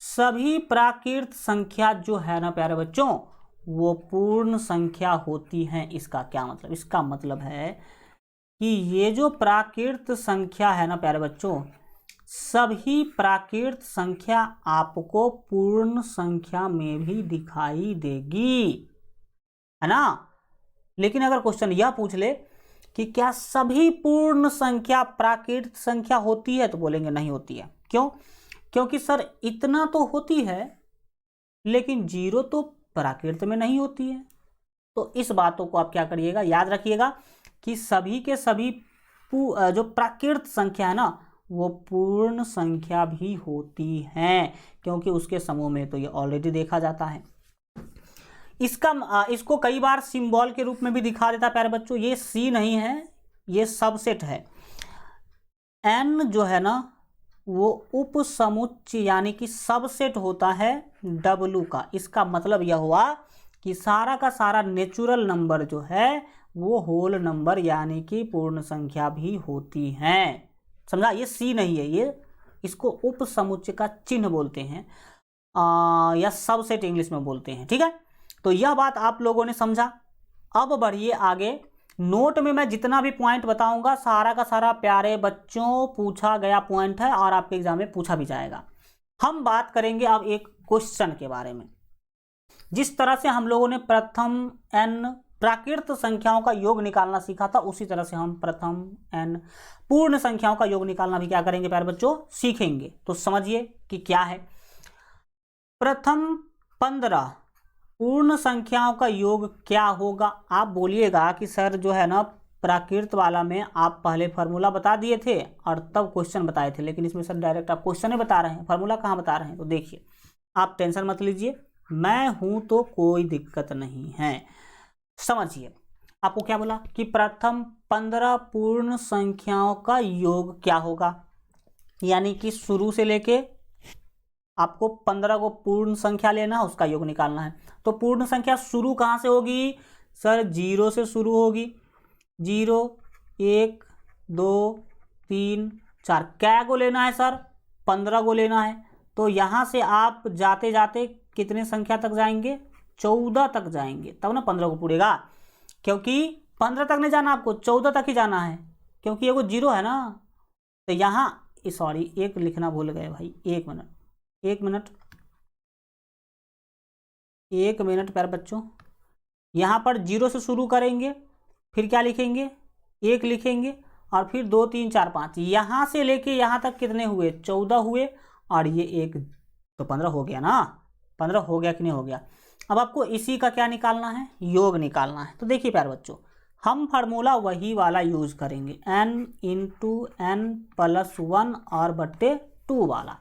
[SPEAKER 1] सभी प्राकृत संख्या जो है ना प्यारे बच्चों वो पूर्ण संख्या होती हैं। इसका क्या मतलब? इसका मतलब है कि ये जो प्राकृत संख्या है ना प्यारे बच्चों, सभी प्राकृत संख्या आपको पूर्ण संख्या में भी दिखाई देगी, है ना। लेकिन अगर क्वेश्चन यह पूछ ले कि क्या सभी पूर्ण संख्या प्राकृत संख्या होती है, तो बोलेंगे नहीं होती है। क्यों? क्योंकि सर इतना तो होती है लेकिन जीरो तो प्राकृत में नहीं होती है। तो इस बातों को आप क्या करिएगा, याद रखिएगा कि सभी के सभी जो प्राकृत संख्या है ना वो पूर्ण संख्या भी होती हैं, क्योंकि उसके समूह में तो ये ऑलरेडी देखा जाता है। इसको कई बार सिंबल के रूप में भी दिखा देता है प्यारे बच्चों। ये सी नहीं है, ये सबसेट है। एन जो है ना वो उपसमुच्चय यानी कि सबसेट होता है W का। इसका मतलब यह हुआ कि सारा का सारा नेचुरल नंबर जो है वो होल नंबर यानी कि पूर्ण संख्या भी होती हैं। समझा? ये सी नहीं है, ये इसको उपसमुच्चय का चिन्ह बोलते हैं या सबसेट इंग्लिश में बोलते हैं। ठीक है, तो यह बात आप लोगों ने समझा। अब बढ़िए आगे। नोट में मैं जितना भी पॉइंट बताऊंगा सारा का सारा प्यारे बच्चों पूछा गया पॉइंट है और आपके एग्जाम में पूछा भी जाएगा। हम बात करेंगे अब एक क्वेश्चन के बारे में। जिस तरह से हम लोगों ने प्रथम n प्राकृत संख्याओं का योग निकालना सीखा था, उसी तरह से हम प्रथम n पूर्ण संख्याओं का योग निकालना भी क्या करेंगे प्यारे बच्चों? सीखेंगे। तो समझिए कि क्या है। प्रथम 15 पूर्ण संख्याओं का योग क्या होगा? आप बोलिएगा कि सर जो है ना प्राकृत वाला में आप पहले फार्मूला बता दिए थे और तब क्वेश्चन बताए थे, लेकिन इसमें सर डायरेक्ट आप क्वेश्चन ही बता रहे हैं, फार्मूला कहाँ बता रहे हैं। तो देखिए, आप टेंशन मत लीजिए, मैं हूं तो कोई दिक्कत नहीं है। समझिए, आपको क्या बोला कि प्रथम 15 पूर्ण संख्याओं का योग क्या होगा, यानी कि शुरू से लेके आपको 15 को पूर्ण संख्या लेना है, उसका योग निकालना है। तो पूर्ण संख्या शुरू कहाँ से होगी? सर जीरो से शुरू होगी। 0 1 2 3 4 क्या को लेना है सर? 15 को लेना है। तो यहाँ से आप जाते जाते कितने संख्या तक जाएंगे, 14 तक जाएंगे, तब ना 15 को पूरेगा, क्योंकि 15 तक नहीं जाना आपको, 14 तक ही जाना है, क्योंकि ये वो 0 है ना। तो यहाँ सॉरी एक लिखना भूल गए भाई, एक मिनट प्यारे बच्चों। यहाँ पर 0 से शुरू करेंगे, फिर क्या लिखेंगे, 1 लिखेंगे, और फिर 2 3 4 5, यहाँ से लेके यहाँ तक कितने हुए, 14 हुए, और ये 1, तो 15 हो गया ना, 15 हो गया कि नहीं हो गया। अब आपको इसी का क्या निकालना है, योग निकालना है। तो देखिए प्यारे बच्चों, हम फार्मूला वही वाला यूज करेंगे, n × n+1 और बट्टे 2 वाला।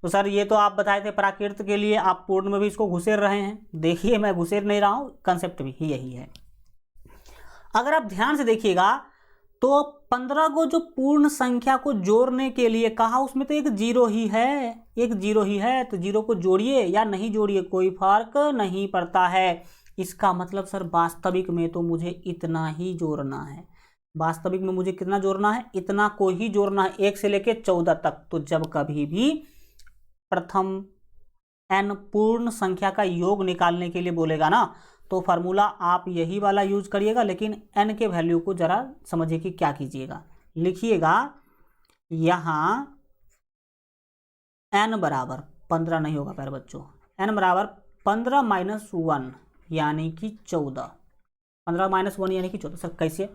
[SPEAKER 1] तो सर ये तो आप बताए थे प्राकृत के लिए, आप पूर्ण में भी इसको घुसेर रहे हैं। देखिए मैं घुसेर नहीं रहा हूँ, कंसेप्ट भी यही है। अगर आप ध्यान से देखिएगा तो 15 को जो पूर्ण संख्या को जोड़ने के लिए कहा, उसमें तो एक 0 ही है, एक 0 ही है। तो 0 को जोड़िए या नहीं जोड़िए कोई फर्क नहीं पड़ता है। इसका मतलब सर वास्तविक में तो मुझे इतना ही जोड़ना है, वास्तविक में मुझे कितना जोड़ना है, इतना को ही जोड़ना है, 1 से लेके 14 तक। तो जब कभी भी प्रथम n पूर्ण संख्या का योग निकालने के लिए बोलेगा ना, तो फार्मूला आप यही वाला यूज करिएगा, लेकिन n के वैल्यू को जरा समझिए कि क्या कीजिएगा। लिखिएगा यहाँ n बराबर 15 नहीं होगा प्यारे बच्चों, n बराबर 15 - 1 यानी कि 14, 15 - 1 यानी कि 14। सर कैसे,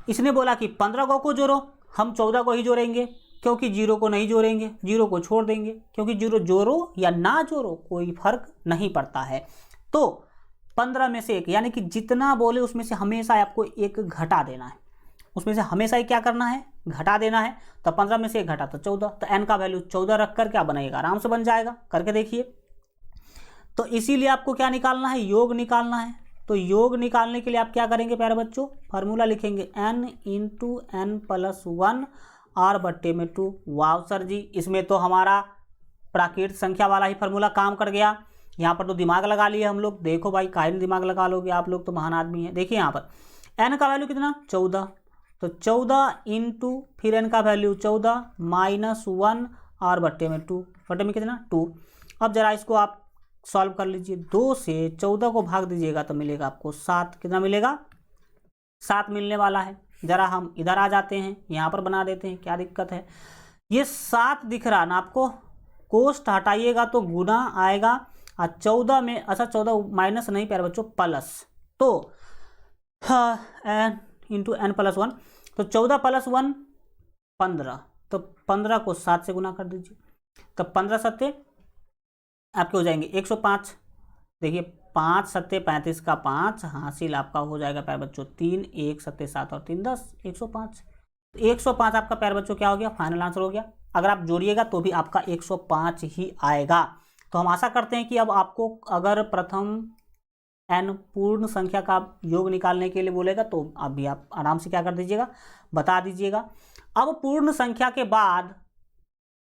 [SPEAKER 1] इसने बोला कि 15 को जोड़ो, हम 14 को ही जोड़ेंगे, क्योंकि 0 को नहीं जोड़ेंगे, 0 को छोड़ देंगे, क्योंकि 0 जोड़ो या ना जोड़ो कोई फर्क नहीं पड़ता है। तो 15 में से 1 यानी कि जितना बोले उसमें से हमेशा आपको 1 घटा देना है, उसमें से हमेशा ही क्या करना है, घटा देना है। तो 15 में से 1 घटा तो 14, तो n का वैल्यू 14 रखकर क्या बनेगा, आराम से बन जाएगा, करके देखिए। तो इसीलिए आपको क्या निकालना है, योग निकालना है। तो योग निकालने के लिए आप क्या करेंगे प्यारे बच्चों, फार्मूला लिखेंगे n × n+1 और बट्टे में 2। वाव सर जी, इसमें तो हमारा प्राकृत संख्या वाला ही फार्मूला काम कर गया। यहाँ पर तो दिमाग लगा लिए हम लोग। देखो भाई, काहे नहीं दिमाग लगा लोगे, आप लोग तो महान आदमी हैं। देखिए यहाँ पर n का वैल्यू कितना, 14, तो 14 इंटू फिर n का वैल्यू 14 -1 और बट्टे में 2, बट्टे में कितना 2। अब जरा इसको आप सॉल्व कर लीजिए, 2 से 14 को भाग दीजिएगा तो मिलेगा आपको 7। कितना मिलेगा, 7 मिलने वाला है। जरा हम इधर आ जाते हैं, यहाँ पर बना देते हैं, क्या दिक्कत है। ये 7 दिख रहा ना आपको, कोष्ट हटाइएगा तो गुना आएगा, और 14 में, अच्छा 14 माइनस नहीं प्यारे बच्चों, प्लस। तो n × n+1, तो 14 + 1 15, तो 15 को 7 से गुना कर दीजिए, तो 15 सत्ते आपके हो जाएंगे 105। देखिए 5 सत्ते 35 का 5 हासिल आपका हो जाएगा प्यारे बच्चों 3, 1 सत्ते 7 और 3 10, 105। 105 आपका प्यारे बच्चों क्या हो गया, फाइनल आंसर हो गया। अगर आप जोड़िएगा तो भी आपका 105 ही आएगा। तो हम आशा करते हैं कि अब आपको अगर प्रथम n पूर्ण संख्या का योग निकालने के लिए बोलेगा तो अभी आप आराम से क्या कर दीजिएगा, बता दीजिएगा। अब पूर्ण संख्या के बाद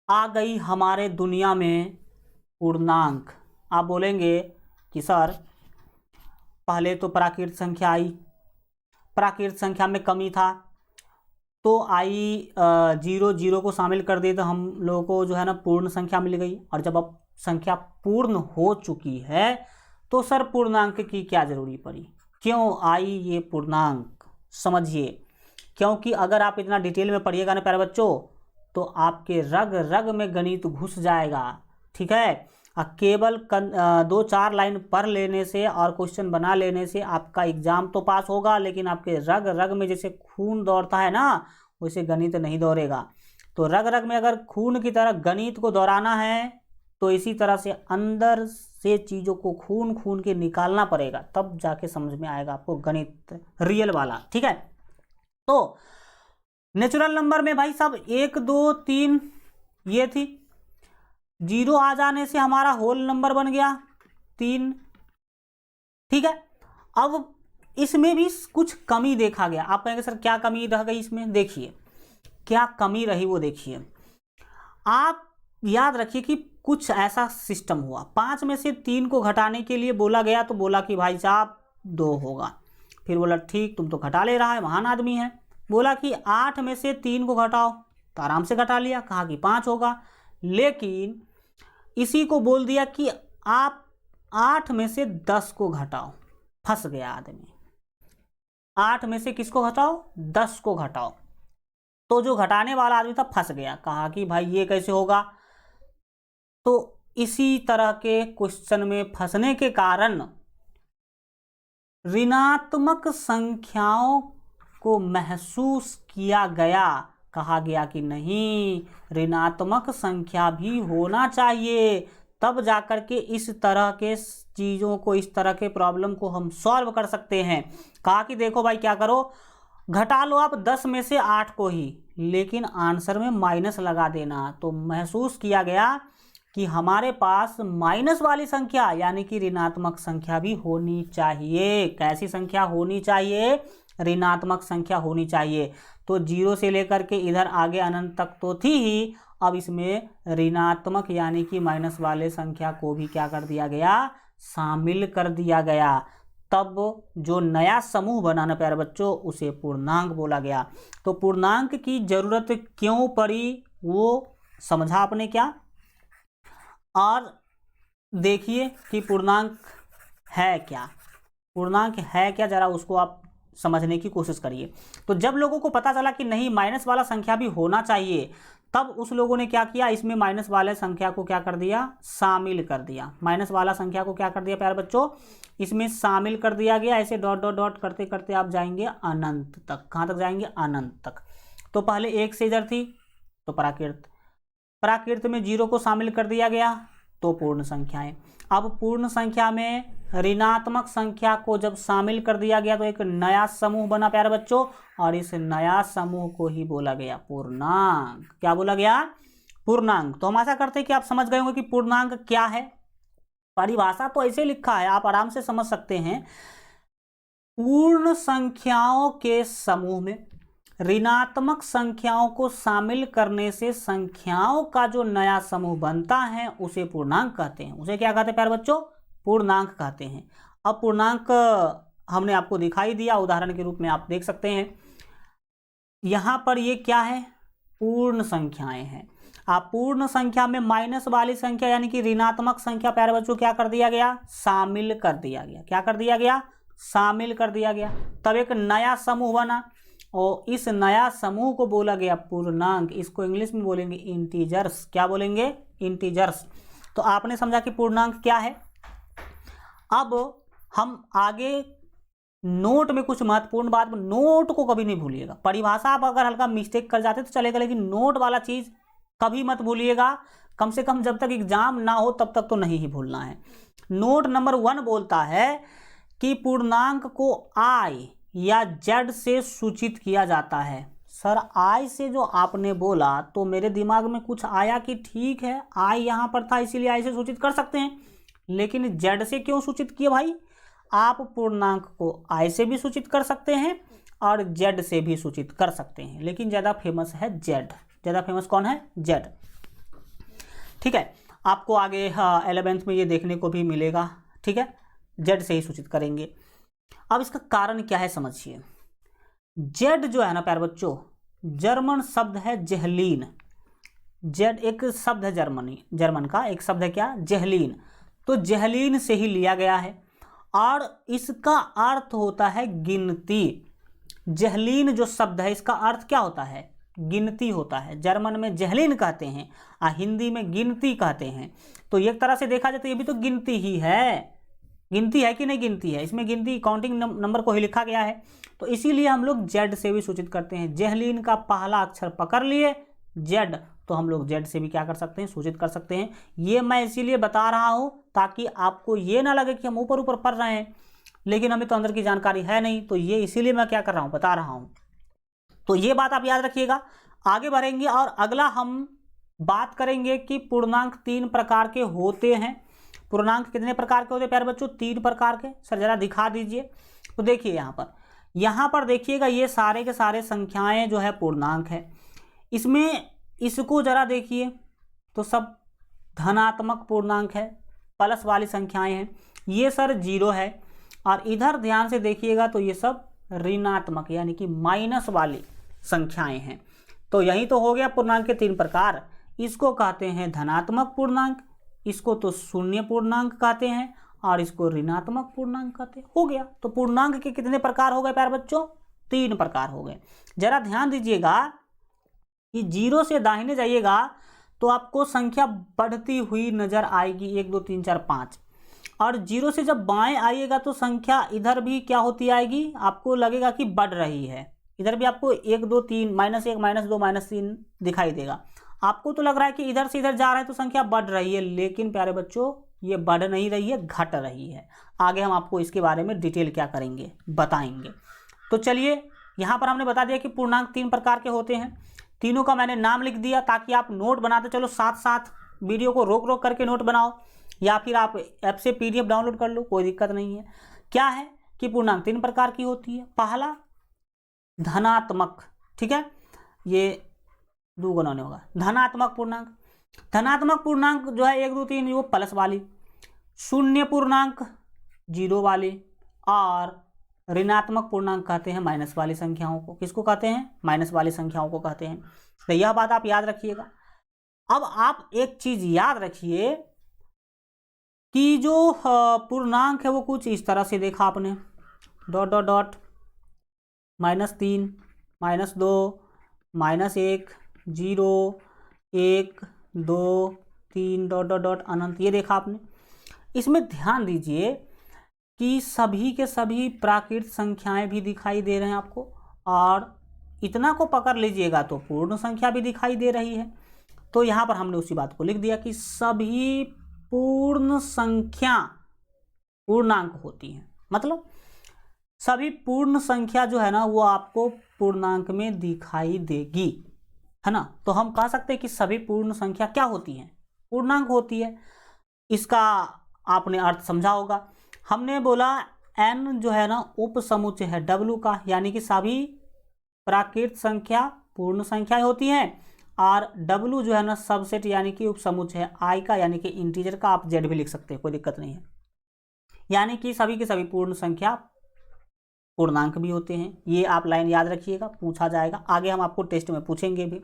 [SPEAKER 1] आ गई हमारे दुनिया में पूर्णांक। आप बोलेंगे कि सर पहले तो प्राकृत संख्या आई, प्राकृत संख्या में कमी था तो आई 0 को शामिल कर दिए तो हम लोगों को जो है ना पूर्ण संख्या मिल गई। और जब अब संख्या पूर्ण हो चुकी है तो सर पूर्णांक की क्या जरूरी पड़ी, क्यों आई ये पूर्णांक, समझिए। क्योंकि अगर आप इतना डिटेल में पढ़िएगा ना प्यारे बच्चों तो आपके रग रग में गणित घुस जाएगा, ठीक है। केवल 2-4 लाइन पढ़ लेने से और क्वेश्चन बना लेने से आपका एग्जाम तो पास होगा, लेकिन आपके रग रग में जैसे खून दौड़ता है ना वैसे गणित नहीं दौड़ेगा। तो रग रग में अगर खून की तरह गणित को दौड़ाना है तो इसी तरह से अंदर से चीज़ों को खून खून के निकालना पड़ेगा, तब जाके समझ में आएगा आपको गणित रियल वाला, ठीक है। तो नेचुरल नंबर में भाई साहब 1 2 3 ये थी, 0 आ जाने से हमारा होल नंबर बन गया 3, ठीक है। अब इसमें भी कुछ कमी देखा गया। आप कहेंगे सर क्या कमी रह गई इसमें, देखिए क्या कमी रही वो देखिए। आप याद रखिए कि कुछ ऐसा सिस्टम हुआ, 5 में से 3 को घटाने के लिए बोला गया तो बोला कि भाई साहब 2 होगा, फिर बोला ठीक तुम तो घटा ले रहा है, महान आदमी है। बोला कि 8 में से 3 को घटाओ तो आराम से घटा लिया, कहा कि 5 होगा। लेकिन इसी को बोल दिया कि आप 8 में से 10 को घटाओ, फंस गया आदमी। 8 में से किसको घटाओ? 10 को घटाओ। तो जो घटाने वाला आदमी था फंस गया, कहा कि भाई ये कैसे होगा। तो इसी तरह के क्वेश्चन में फंसने के कारण ऋणात्मक संख्याओं को महसूस किया गया, कहा गया कि नहीं ऋणात्मक संख्या भी होना चाहिए, तब जाकर के इस तरह के चीज़ों को, इस तरह के प्रॉब्लम को हम सॉल्व कर सकते हैं। कहा कि देखो भाई क्या करो, घटा लो आप 10 में से 8 को ही, लेकिन आंसर में माइनस लगा देना। तो महसूस किया गया कि हमारे पास माइनस वाली संख्या यानी कि ऋणात्मक संख्या भी होनी चाहिए। कैसी संख्या होनी चाहिए? ऋणात्मक संख्या होनी चाहिए। तो 0 से लेकर के इधर आगे अनंत तक तो थी ही, अब इसमें ऋणात्मक यानी कि माइनस वाले संख्या को भी क्या कर दिया गया? शामिल कर दिया गया। तब जो नया समूह बना ना प्यारे बच्चों, उसे पूर्णांक बोला गया। तो पूर्णांक की जरूरत क्यों पड़ी वो समझा आपने क्या? और देखिए कि पूर्णांक है क्या, पूर्णांक है क्या, जरा उसको आप समझने की कोशिश करिए। तो जब लोगों को पता चला कि नहीं माइनस वाला संख्या भी होना चाहिए, तब उस लोगों ने क्या किया, इसमें माइनस वाले संख्या को क्या कर दिया? शामिल कर दिया। माइनस वाला संख्या को क्या कर दिया प्यारे बच्चों? इसमें शामिल कर दिया गया। ऐसे डॉट डॉट डॉट करते करते आप जाएंगे अनंत तक। कहाँ तक जाएंगे? अनंत तक। तो पहले 1 से इधर थी तो प्राकृत, प्राकृत में 0 को शामिल कर दिया गया तो पूर्ण संख्याएं। अब पूर्ण संख्या में ऋणात्मक संख्या को जब शामिल कर दिया गया तो एक नया समूह बना प्यारे बच्चों, और इस नया समूह को ही बोला गया पूर्णांक। क्या बोला गया? पूर्णांक। तो हम आशा करते हैं कि आप समझ गए होंगे कि पूर्णांक क्या है। परिभाषा तो ऐसे लिखा है, आप आराम से समझ सकते हैं। पूर्ण संख्याओं के समूह में ऋणात्मक संख्याओं को शामिल करने से संख्याओं का जो नया समूह बनता है उसे पूर्णांक कहते हैं। उसे क्या कहते हैं प्यारे बच्चों? पूर्णांक कहते हैं। अब पूर्णांक हमने आपको दिखाई दिया, उदाहरण के रूप में आप देख सकते हैं। यहां पर ये क्या है? पूर्ण संख्याएं हैं। आप पूर्ण संख्या में माइनस वाली संख्या यानी कि ऋणात्मक संख्या प्यारे बच्चों क्या कर दिया गया? शामिल कर दिया गया। क्या कर दिया गया? शामिल कर दिया गया। तब एक नया समूह बना और इस नया समूह को बोला गया पूर्णांक। इसको इंग्लिश में बोलेंगे इंटीजर्स। क्या बोलेंगे? इंटीजर्स। तो आपने समझा कि पूर्णांक क्या है। अब हम आगे नोट में कुछ महत्वपूर्ण बात, नोट को कभी नहीं भूलिएगा। परिभाषा आप अगर हल्का मिस्टेक कर जाते तो चलेगा, लेकिन नोट वाला चीज कभी मत भूलिएगा। कम से कम जब तक एग्जाम ना हो तब तक तो नहीं ही भूलना है। नोट नंबर 1 बोलता है कि पूर्णांक को आई या जेड से सूचित किया जाता है। सर आई से जो आपने बोला तो मेरे दिमाग में कुछ आया कि ठीक है आई यहाँ पर था इसीलिए आई से सूचित कर सकते हैं, लेकिन जेड से क्यों सूचित किए भाई? आप पूर्णांक को आई से भी सूचित कर सकते हैं और जेड से भी सूचित कर सकते हैं, लेकिन ज़्यादा फेमस है जेड। ज़्यादा फेमस कौन है? जेड। ठीक है, आपको आगे 11th में ये देखने को भी मिलेगा। ठीक है, जेड से ही सूचित करेंगे। अब इसका कारण क्या है समझिए। जेड जो है ना प्यारे बच्चों, जर्मन शब्द है जेहलीन। जेड एक शब्द है जर्मन का एक शब्द है क्या? जेहलीन। तो जेहलीन से ही लिया गया है और इसका अर्थ होता है गिनती। जेहलीन जो शब्द है इसका अर्थ क्या होता है? गिनती होता है। जर्मन में जेहलीन कहते हैं और हिंदी में गिनती कहते हैं। तो एक तरह से देखा जाए तो ये भी तो गिनती ही है। गिनती है कि नहीं? गिनती है। इसमें गिनती काउंटिंग नंबर को ही लिखा गया है। तो इसीलिए हम लोग जेड से भी सूचित करते हैं। जेहलीन का पहला अक्षर पकड़ लिए जेड, तो हम लोग जेड से भी क्या कर सकते हैं? सूचित कर सकते हैं। ये मैं इसीलिए बता रहा हूं ताकि आपको ये ना लगे कि हम ऊपर ऊपर पढ़ रहे हैं लेकिन हमें तो अंदर की जानकारी है नहीं। तो ये इसीलिए मैं क्या कर रहा हूं? बता रहा हूं। तो ये बात आप याद रखिएगा। आगे बढ़ेंगे और अगला हम बात करेंगे कि पूर्णांक 3 प्रकार के होते हैं। पूर्णांक कितने प्रकार के होते हैं प्यारे बच्चों? 3 प्रकार के। सर जरा दिखा दीजिए। तो देखिए यहाँ पर देखिएगा ये सारे के सारे संख्याएं जो है पूर्णांक है। इसमें इसको जरा देखिए तो सब धनात्मक पूर्णांक है, प्लस वाली संख्याएं हैं। ये सर 0 है और इधर ध्यान से देखिएगा तो ये सब ऋणात्मक यानी कि माइनस वाली संख्याएं हैं। तो यही तो हो गया पूर्णांक के 3 प्रकार। इसको कहते हैं धनात्मक पूर्णांक, इसको तो शून्य पूर्णांक कहते हैं और इसको ऋणात्मक पूर्णांक कहते हैं। हो गया। तो पूर्णांक के कितने प्रकार हो गए प्यारे बच्चों? 3 प्रकार हो गए। जरा ध्यान दीजिएगा कि 0 से दाहिने जाइएगा तो आपको संख्या बढ़ती हुई नजर आएगी, 1 2 3 4 5। और 0 से जब बाएं आइएगा तो संख्या इधर भी क्या होती आएगी, आपको लगेगा कि बढ़ रही है। इधर भी आपको 1 2 3 -1 -2 -3 दिखाई देगा। आपको तो लग रहा है कि इधर से इधर जा रहा है तो संख्या बढ़ रही है, लेकिन प्यारे बच्चों ये बढ़ नहीं रही है, घट रही है। आगे हम आपको इसके बारे में डिटेल क्या करेंगे बताएंगे। तो चलिए, यहाँ पर हमने बता दिया कि पूर्णांक 3 प्रकार के होते हैं। तीनों का मैंने नाम लिख दिया ताकि आप नोट बनाते चलो, साथ साथ वीडियो को रोक रोक करके नोट बनाओ, या फिर आप ऐप से PDF डाउनलोड कर लो, कोई दिक्कत नहीं है। क्या है कि पूर्णांक 3 प्रकार की होती है। पहला धनात्मक, ठीक है, ये दुगुना नहीं होगा, धनात्मक पूर्णांक। धनात्मक पूर्णांक जो है 1 2 3 वो प्लस वाली, शून्य पूर्णांक 0 वाली, और ऋणात्मक पूर्णांक कहते हैं माइनस वाली संख्याओं को। किसको कहते हैं? माइनस वाली संख्याओं को कहते हैं। तो यह बात आप याद रखिएगा। अब आप एक चीज याद रखिए कि जो पूर्णांक है वो कुछ इस तरह से देखा आपने, dot dot dot, -3 -2 -1 0 1 2 3 dot dot dot अनंत, ये देखा आपने। इसमें ध्यान दीजिए कि सभी के सभी प्राकृत संख्याएं भी दिखाई दे रहे हैं आपको, और इतना को पकड़ लीजिएगा तो पूर्ण संख्या भी दिखाई दे रही है। तो यहाँ पर हमने उसी बात को लिख दिया कि सभी पूर्ण संख्या पूर्णांक होती हैं। मतलब सभी पूर्ण संख्या जो है ना वो आपको पूर्णांक में दिखाई देगी, है ना। तो हम कह सकते हैं कि सभी पूर्ण संख्या क्या होती हैं? पूर्णांक होती है। इसका आपने अर्थ समझा होगा। हमने बोला n जो है ना उपसमुच्चय है w का, यानी कि सभी प्राकृत संख्या पूर्ण संख्याएं होती हैं, और w जो है ना सबसेट यानी कि उपसमुच्चय है i का, यानी कि इंटीजर का। आप z भी लिख सकते हैं, कोई दिक्कत नहीं है। यानी कि सभी के सभी पूर्ण संख्या पूर्णांक भी होते हैं। ये आप लाइन याद रखिएगा, पूछा जाएगा आगे, हम आपको टेस्ट में पूछेंगे भी।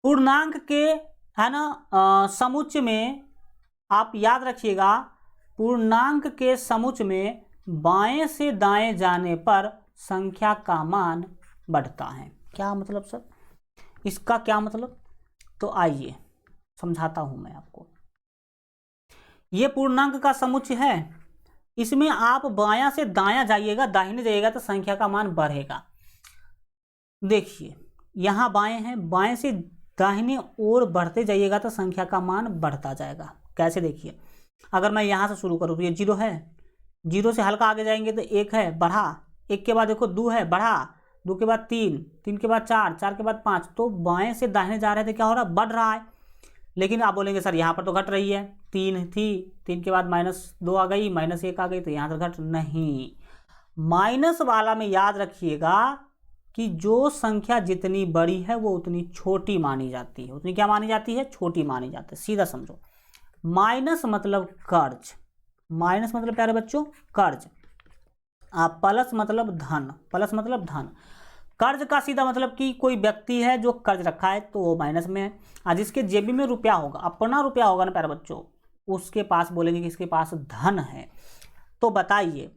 [SPEAKER 1] पूर्णांक के है ना समुच्चय में आप याद रखिएगा, पूर्णांक के समुच्चय में बाएं से दाएं जाने पर संख्या का मान बढ़ता है। क्या मतलब सर, इसका क्या मतलब? तो आइए समझाता हूं मैं आपको। ये पूर्णांक का समुच्चय है, इसमें आप बायां से दायां जाइएगा, दाहिने जाइएगा तो संख्या का मान बढ़ेगा। देखिए यहां बाएं है, बाएं से दाहिने ओर बढ़ते जाइएगा तो संख्या का मान बढ़ता जाएगा। कैसे? देखिए, अगर मैं यहां से शुरू करूं तो ये 0 है, 0 से हल्का आगे जाएंगे तो 1 है, बढ़ा, 1 के बाद देखो 2 है, बढ़ा, 2 के बाद 3, 3 के बाद 4, 4 के बाद 5। तो बाएं से दाहिने जा रहे थे, क्या हो रहा है? बढ़ रहा है। लेकिन आप बोलेंगे सर यहाँ पर तो घट रही है, 3 थी, 3 के बाद -2 आ गई, -1 आ गई, तो यहाँ तो घट नहीं। माइनस वाला में याद रखिएगा कि जो संख्या जितनी बड़ी है वो उतनी छोटी मानी जाती है। उतनी क्या मानी जाती है? छोटी मानी जाती है। सीधा समझो, माइनस मतलब कर्ज, माइनस मतलब प्यारे बच्चों कर्ज, प्लस मतलब धन, प्लस मतलब धन। कर्ज का सीधा मतलब कि कोई व्यक्ति है जो कर्ज रखा है तो वो माइनस में है, और जिसके जेबी में रुपया होगा, अपना रुपया होगा ना प्यारे बच्चों, उसके पास बोलेंगे कि इसके पास धन है। तो बताइए,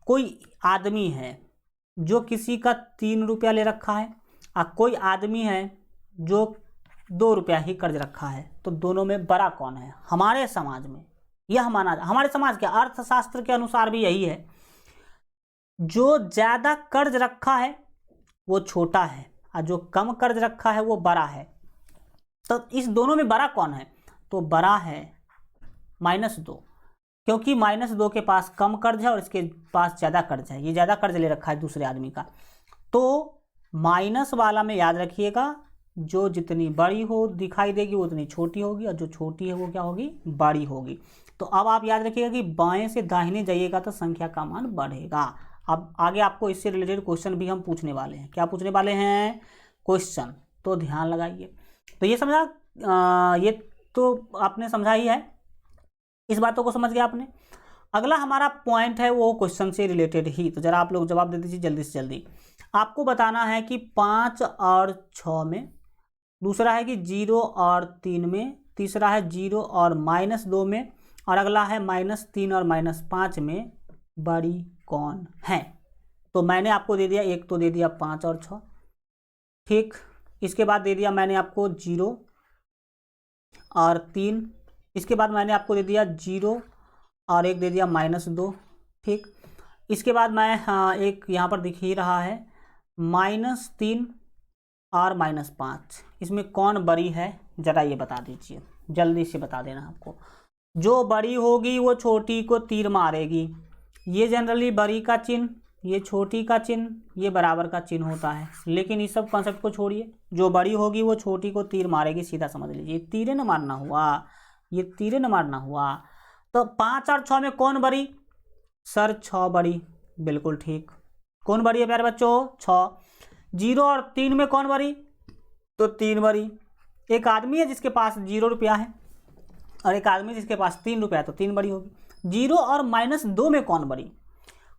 [SPEAKER 1] कोई आदमी है जो किसी का 3 रुपया ले रखा है, और कोई आदमी है जो 2 रुपया ही कर्ज रखा है, तो दोनों में बड़ा कौन है? हमारे समाज में यह माना, हमारे समाज के अर्थशास्त्र के अनुसार भी यही है, जो ज्यादा कर्ज रखा है वो छोटा है, और जो कम कर्ज रखा है वो बड़ा है। तो इस दोनों में बड़ा कौन है? तो बड़ा है -2, क्योंकि -2 के पास कम कर्ज है और इसके पास ज़्यादा कर्ज है, ये ज़्यादा कर्ज ले रखा है दूसरे आदमी का। तो माइनस वाला में याद रखिएगा, जो जितनी बड़ी हो दिखाई देगी वो उतनी छोटी होगी, और जो छोटी है वो क्या होगी? बड़ी होगी। तो अब आप याद रखिएगा कि बाएं से दाहिने जाइएगा तो संख्या का मान बढ़ेगा। अब आगे आपको इससे रिलेटेड क्वेश्चन भी हम पूछने वाले हैं। क्या पूछने वाले हैं? क्वेश्चन। तो ध्यान लगाइए। तो ये समझा, ये तो आपने समझा ही है, इस बातों को समझ गया आपने। अगला हमारा पॉइंट है वो क्वेश्चन से रिलेटेड ही, तो जरा आप लोग जवाब दे दीजिए जल्दी से जल्दी। आपको बताना है कि 5 और 6 में, दूसरा है कि 0 और 3 में, तीसरा है 0 और -2 में, और अगला है -3 और -5 में बड़ी कौन है। तो मैंने आपको दे दिया, एक तो दे दिया 5 और 6, ठीक। इसके बाद दे दिया मैंने आपको 0 और 3, इसके बाद मैंने आपको दे दिया 0 और एक दे दिया -2, ठीक। इसके बाद मैं एक यहाँ पर दिख ही रहा है -3 और -5, इसमें कौन बड़ी है ज़रा ये बता दीजिए, जल्दी से बता देना आपको। जो बड़ी होगी वो छोटी को तीर मारेगी, ये जनरली बड़ी का चिन्ह, ये छोटी का चिन्ह, ये बराबर का चिन्ह होता है। लेकिन इस सब कॉन्सेप्ट को छोड़िए, जो बड़ी होगी वो छोटी को तीर मारेगी, सीधा समझ लीजिए। तीरे न मारना हुआ, ये तीरे न मारना हुआ। तो 5 और 6 में कौन बड़ी? सर 6 बड़ी, बिल्कुल ठीक। कौन बड़ी है प्यारे बच्चों? 6। 0 और 3 में कौन बड़ी? तो 3 बड़ी। एक आदमी है जिसके पास 0 रुपया है और एक आदमी जिसके पास 3 रुपया है, तो 3 बड़ी होगी। 0 और -2 में कौन बड़ी?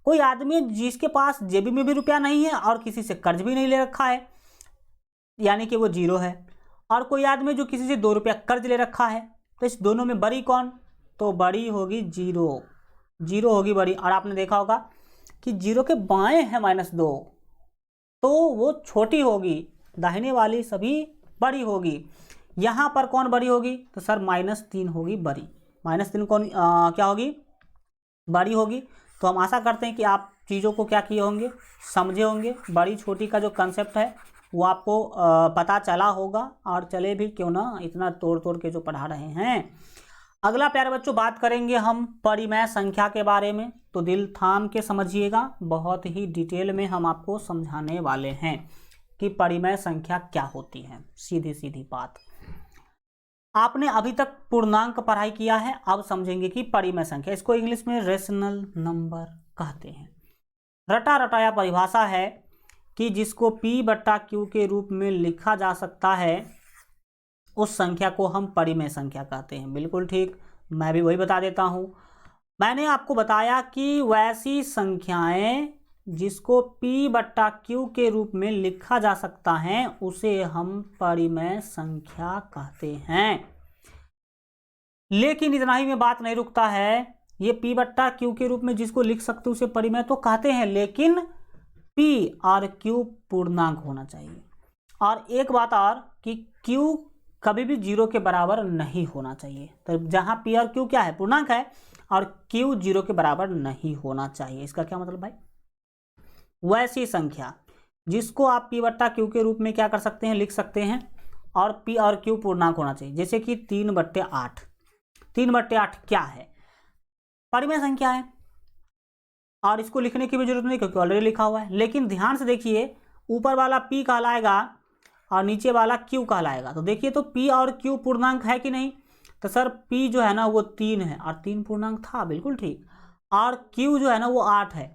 [SPEAKER 1] कोई आदमी जिसके पास जेबी में भी रुपया नहीं है और किसी से कर्ज भी नहीं ले रखा है, यानी कि वो 0 है। और कोई आदमी जो किसी से 2 रुपया कर्ज ले रखा है, तो इस दोनों में बड़ी कौन? तो बड़ी होगी 0, 0 होगी बड़ी। और आपने देखा होगा कि 0 के बाएं है -2, तो वो छोटी होगी, दाहिने वाली सभी बड़ी होगी। यहाँ पर कौन बड़ी होगी? तो सर -3 होगी बड़ी। -3 कौन क्या होगी? बड़ी होगी। तो हम आशा करते हैं कि आप चीज़ों को क्या किए होंगे, समझे होंगे। बड़ी छोटी का जो कंसेप्ट है वो आपको पता चला होगा, और चले भी क्यों ना, इतना तोड़ तोड़ के जो पढ़ा रहे हैं। अगला प्यारे बच्चों बात करेंगे हम परिमेय संख्या के बारे में, तो दिल थाम के समझिएगा, बहुत ही डिटेल में हम आपको समझाने वाले हैं कि परिमेय संख्या क्या होती है। सीधी सीधी बात, आपने अभी तक पूर्णांक पढ़ाई किया है, अब समझेंगे कि परिमेय संख्या, इसको इंग्लिश में रेशनल नंबर कहते हैं। रटा रटाया परिभाषा है कि जिसको P/Q के रूप में लिखा जा सकता है, उस संख्या को हम परिमेय संख्या कहते हैं। बिल्कुल ठीक, मैं भी वही बता देता हूं। मैंने आपको बताया कि वैसी संख्याएं जिसको P/Q के रूप में लिखा जा सकता है, उसे हम परिमेय संख्या कहते हैं। लेकिन इतना ही में बात नहीं रुकता है, ये P/Q के रूप में जिसको लिख सकते उसे परिमेय तो कहते हैं, लेकिन P और Q पूर्णांक होना चाहिए। और एक बात और कि Q कभी भी 0 के बराबर नहीं होना चाहिए। तो जहां P और Q क्या है? पूर्णांक है, और Q 0 के बराबर नहीं होना चाहिए। इसका क्या मतलब भाई? वैसी संख्या जिसको आप P/Q के रूप में क्या कर सकते हैं, लिख सकते हैं, और P और Q पूर्णांक होना चाहिए। जैसे कि 3/8, 3/8 क्या है? परिमेय संख्या है, और इसको लिखने की भी जरूरत नहीं क्योंकि ऑलरेडी लिखा हुआ है। लेकिन ध्यान से देखिए, ऊपर वाला P कहलाएगा और नीचे वाला Q कहलाएगा। तो देखिए, तो P और Q पूर्णांक है कि नहीं? तो सर P जो है ना वो 3 है, और 3 पूर्णांक था, बिल्कुल ठीक। और Q जो है ना वो 8 है,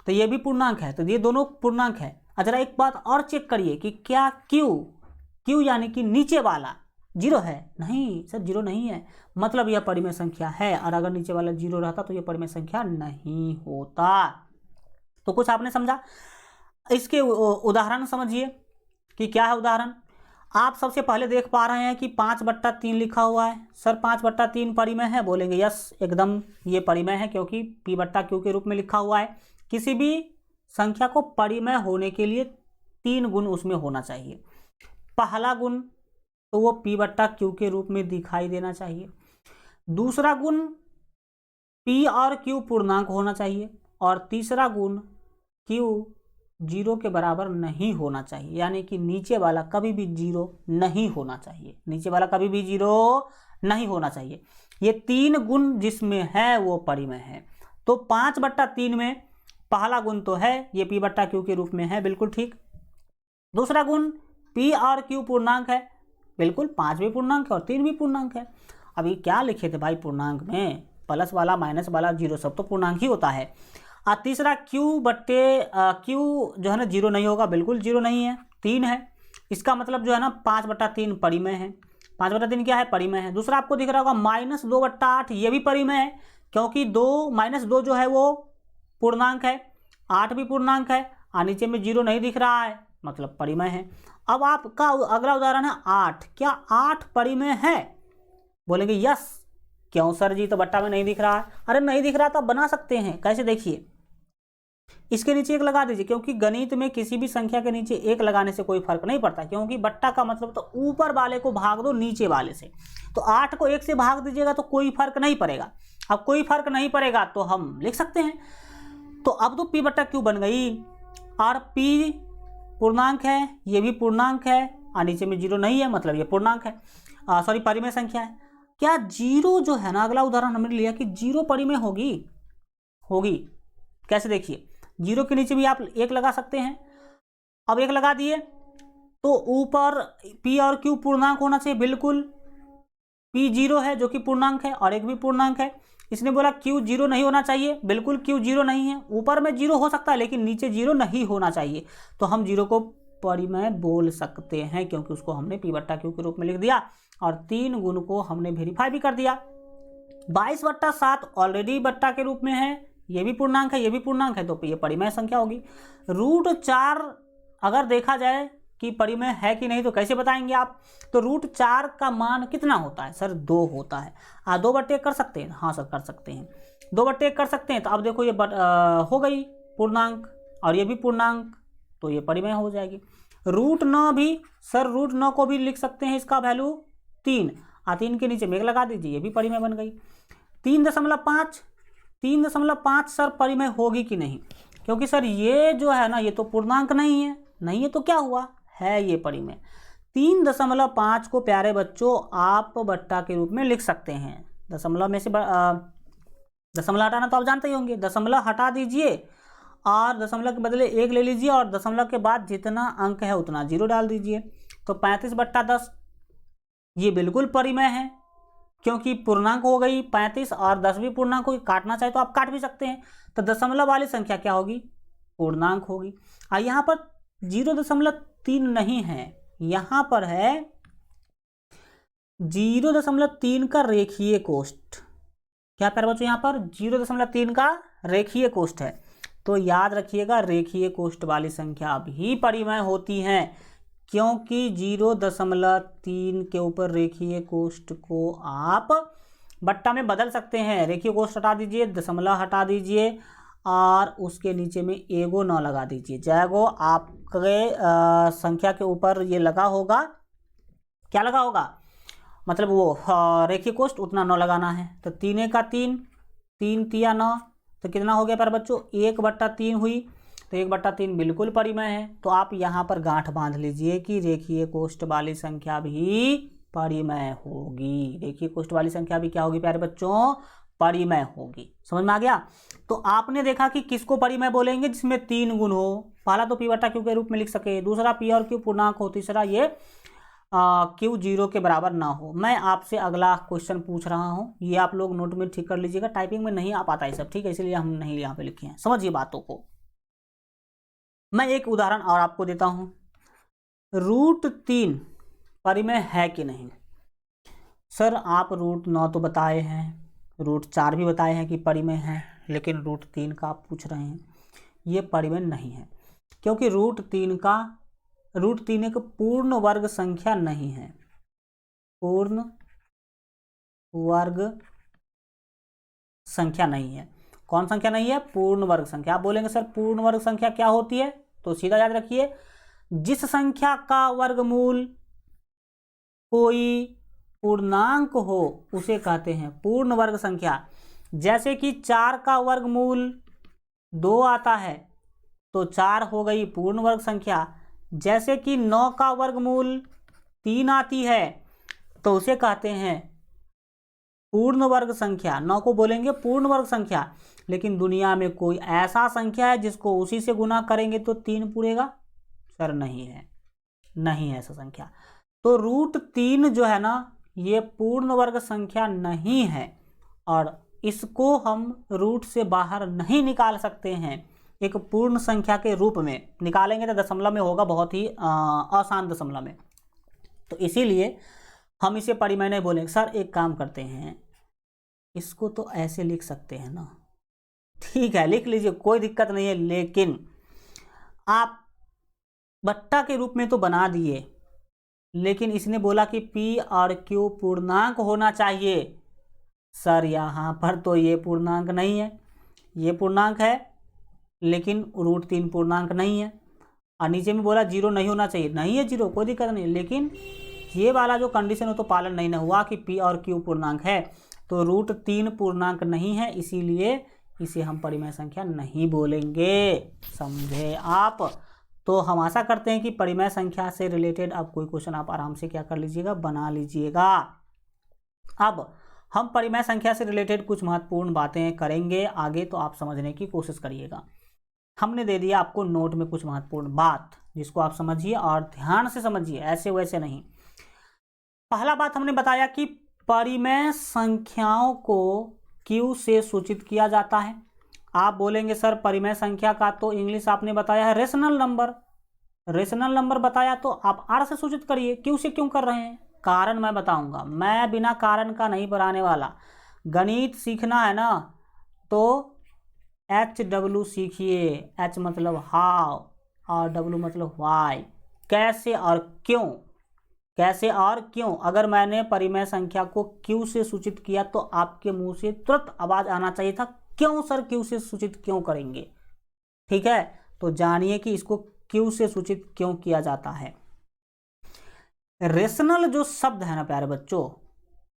[SPEAKER 1] तो ये भी पूर्णांक है। तो ये दोनों पूर्णांक है। जरा एक बात और चेक करिए कि क्या Q यानी कि नीचे वाला 0 है? नहीं सर, 0 नहीं है, मतलब यह परिमेय संख्या है। और अगर नीचे वाला 0 रहता तो यह परिमेय संख्या नहीं होता। तो कुछ आपने समझा? इसके उदाहरण समझिए कि क्या है उदाहरण। आप सबसे पहले देख पा रहे हैं कि 5/3 लिखा हुआ है। सर 5/3 परिमेय है? बोलेंगे यस, एकदम ये परिमेय है, क्योंकि P/Q के रूप में लिखा हुआ है। किसी भी संख्या को परिमेय होने के लिए 3 गुण उसमें होना चाहिए। पहला गुण तो वो P/Q के रूप में दिखाई देना चाहिए। दूसरा गुण P और Q पूर्णांक होना चाहिए। और तीसरा गुण Q 0 के बराबर नहीं होना चाहिए, यानी कि नीचे वाला कभी भी 0 नहीं होना चाहिए। नीचे वाला कभी भी 0 नहीं होना चाहिए। ये 3 गुण जिसमें है वो परिमेय है। तो 5/3 में पहला गुण तो है, ये P/Q के रूप में है, बिल्कुल ठीक। दूसरा गुण P और Q पूर्णांक है, बिल्कुल, 5 भी पूर्णांक है और 3 भी पूर्णांक है। अभी क्या लिखे थे भाई पूर्णांक में? प्लस वाला, माइनस वाला, 0 सब तो पूर्णांक ही होता है। और तीसरा Q जो है ना 0 नहीं होगा, बिल्कुल 0 नहीं है, 3 है। इसका मतलब जो है ना 5/3 परिमेय है। 5/3 क्या है? परिमेय है। दूसरा आपको दिख रहा होगा -2/8, ये भी परिमेय है, क्योंकि 2 जो है वो पूर्णांक है, 8 भी पूर्णांक है, और नीचे में 0 नहीं दिख रहा है, मतलब परिमेय है। अब आपका अगला उदाहरण है 8। क्या 8 परिमेय है? बोलेंगे यस। क्यों सर जी, तो बट्टा में नहीं दिख रहा है। अरे नहीं दिख रहा तो आप बना सकते हैं। कैसे, देखिए इसके नीचे एक लगा दीजिए, क्योंकि गणित में किसी भी संख्या के नीचे एक लगाने से कोई फर्क नहीं पड़ता, क्योंकि बट्टा का मतलब तो ऊपर वाले को भाग दो नीचे वाले से। तो 8 को 1 से भाग दीजिएगा तो कोई फर्क नहीं पड़ेगा। अब कोई फर्क नहीं पड़ेगा तो हम लिख सकते हैं। तो अब तो पी बट्टा क्यू बन गई, और पी पूर्णांक है, ये भी पूर्णांक है, और नीचे में जीरो नहीं है, मतलब ये पूर्णांक है, सॉरी परिमेय संख्या है। क्या जीरो जो है ना, अगला उदाहरण हमने लिया कि जीरो परिमेय होगी। कैसे, देखिए जीरो के नीचे भी आप एक लगा सकते हैं। अब एक लगा दिए तो ऊपर पी और क्यू पूर्णांक होना चाहिए, बिल्कुल। पी जीरो है जो कि पूर्णांक है, और एक भी पूर्णांक है। इसने बोला क्यू जीरो नहीं होना चाहिए, बिल्कुल क्यू जीरो नहीं है। ऊपर में जीरो हो सकता है लेकिन नीचे जीरो नहीं होना चाहिए। तो हम जीरो को परिमेय बोल सकते हैं, क्योंकि उसको हमने पी बट्टा क्यू के रूप में लिख दिया, और 3 गुण को हमने वेरीफाई भी कर दिया। 22/7 ऑलरेडी बट्टा के रूप में है, ये भी पूर्णांक है, ये भी पूर्णांक है, तो ये परिमेय संख्या होगी। √4 अगर देखा जाए कि परिमेय है कि नहीं तो कैसे बताएंगे आप। तो √4 का मान कितना होता है सर, 2 होता है। 2/1 कर सकते हैं, हाँ सर कर सकते हैं, 2/1 कर सकते हैं। तो अब देखो ये हो गई पूर्णांक, और ये भी पूर्णांक, तो ये परिमेय हो जाएगी। √9 भी सर, √9 को भी लिख सकते हैं, इसका वैल्यू 3, 3 के नीचे में 1 लगा दीजिए, ये भी परिमेय बन गई। 3.5 सर परिमेय होगी कि नहीं, क्योंकि सर ये जो है ना, ये तो पूर्णांक नहीं है तो क्या हुआ, है ये परिमेय। 3.5 को प्यारे बच्चों आप बट्टा के रूप में लिख सकते हैं। दशमलव में से दशमलव हटाना तो आप जानते ही होंगे, दशमलव हटा दीजिए और दशमलव के बदले 1 ले लीजिए, और दशमलव के बाद जितना अंक है उतना 0 डाल दीजिए। तो 35/10 ये बिल्कुल परिमेय है, क्योंकि पूर्णांक हो गई 35 और 10 भी पूर्णांक होगी। काटना चाहे तो आप काट भी सकते हैं। तो दशमलव वाली संख्या क्या होगी, पूर्णांक होगी। और यहाँ पर 0.3 नहीं है, यहाँ पर है 0.3 का रेखीय कोष्ठ। क्या प्यारे बच्चों, यहाँ पर 0.3 का रेखीय कोष्ठ है। तो याद रखिएगा, रेखीय कोष्ठ वाली संख्या भी परिमेय होती है, क्योंकि 0.3 के ऊपर रेखीय कोष्ठ को आप बट्टा में बदल सकते हैं। रेखीय कोष्ठ हटा दीजिए, दशमलव हटा दीजिए, और उसके नीचे में एगो 9 लगा दीजिए। जैगो आपके संख्या के ऊपर ये लगा होगा, क्या लगा होगा, मतलब वो रेखीय कोष्ठ उतना 9 लगाना है। तो 3 का 3, 3 तिया 9, तो कितना हो गया प्यारे बच्चों, 1/3 हुई। तो 1/3 बिल्कुल परिमेय है। तो आप यहाँ पर गांठ बांध लीजिए कि रेखीय कोष्ठ वाली संख्या भी परिमेय होगी। रेखीय कोष्ठ वाली संख्या भी क्या होगी प्यारे बच्चों, परिमेय होगी। समझ में आ गया। तो आपने देखा कि किसको परिमेय बोलेंगे, जिसमें 3 गुण हो। पहला तो पी बट्टा क्यू के रूप में लिख सके, दूसरा पी और क्यू पूर्णांक हो, तीसरा ये क्यू 0 के बराबर ना हो। मैं आपसे अगला क्वेश्चन पूछ रहा हूँ, ये आप लोग नोट में ठीक कर लीजिएगा, टाइपिंग में नहीं आ पाता है सब, ठीक है, इसलिए हम नहीं यहाँ पे लिखे हैं। समझिए बातों को। मैं एक उदाहरण और आपको देता हूं, √3 परिमेय है कि नहीं। सर आप √9 तो बताए हैं, √4 भी बताए हैं कि परिमेय है, लेकिन √3 का आप पूछ रहे हैं, ये परिमेय नहीं है, क्योंकि √3 एक पूर्ण वर्ग संख्या नहीं है। पूर्ण वर्ग संख्या नहीं है। कौन संख्या नहीं है, पूर्ण वर्ग संख्या। आप बोलेंगे सर पूर्ण वर्ग संख्या क्या होती है, तो सीधा याद रखिए, जिस संख्या का वर्गमूल कोई पूर्णांक हो उसे कहते हैं पूर्ण वर्ग संख्या। जैसे कि 4 का वर्गमूल 2 आता है तो 4 हो गई पूर्ण वर्ग संख्या। जैसे कि 9 का वर्गमूल 3 आती है तो उसे कहते हैं पूर्ण वर्ग संख्या। 9 को बोलेंगे पूर्ण वर्ग संख्या। लेकिन दुनिया में कोई ऐसा संख्या है जिसको उसी से गुना करेंगे तो 3 पूरेगा, सर नहीं है, नहीं है ऐसा संख्या। तो √3 जो है ना, ये पूर्ण वर्ग संख्या नहीं है, और इसको हम रूट से बाहर नहीं निकाल सकते हैं। एक पूर्ण संख्या के रूप में निकालेंगे तो दशमलव में होगा, बहुत ही आसान दशमलव में। तो इसीलिए हम इसे परिमेय नहीं बोलेंगे। सर एक काम करते हैं, इसको तो ऐसे लिख सकते हैं ना, ठीक है लिख लीजिए, कोई दिक्कत नहीं है, लेकिन आप बट्टा के रूप में तो बना दिए, लेकिन इसने बोला कि P और Q पूर्णांक होना चाहिए। सर यहाँ पर तो ये पूर्णांक नहीं है, ये पूर्णांक है लेकिन √3 पूर्णांक नहीं है। और नीचे में बोला 0 नहीं होना चाहिए, नहीं है 0, कोई दिक्कत नहीं, लेकिन ये वाला जो कंडीशन हो तो पालन नहीं ना हुआ कि P और Q पूर्णांक है, तो √3 पूर्णांक नहीं है, इसीलिए इसे हम परिमेय संख्या नहीं बोलेंगे। समझे आप? तो हम आशा करते हैं कि परिमेय संख्या से रिलेटेड अब कोई क्वेश्चन आप आराम से क्या कर लीजिएगा, बना लीजिएगा। अब हम परिमेय संख्या से रिलेटेड कुछ महत्वपूर्ण बातें करेंगे आगे, तो आप समझने की कोशिश करिएगा। हमने दे दिया आपको नोट में कुछ महत्वपूर्ण बात, जिसको आप समझिए और ध्यान से समझिए, ऐसे वैसे नहीं। पहला बात हमने बताया कि परिमेय संख्याओं को Q से सूचित किया जाता है। आप बोलेंगे सर परिमेय संख्या का तो इंग्लिश आपने बताया है रेशनल नंबर, रेशनल नंबर बताया तो आप R से सूचित करिए, Q से क्यों कर रहे हैं? कारण मैं बताऊंगा, मैं बिना कारण का नहीं पढ़ाने वाला। गणित सीखना है ना तो HW सीखिए, H मतलब हाउ और W मतलब वाई, कैसे और क्यों, कैसे और क्यों। अगर मैंने परिमेय संख्या को Q से सूचित किया तो आपके मुंह से तुरंत आवाज आना चाहिए था, क्यों सर Q से सूचित क्यों करेंगे? ठीक है, तो जानिए कि इसको Q से सूचित क्यों किया जाता है। रेशनल जो शब्द है ना प्यारे बच्चों,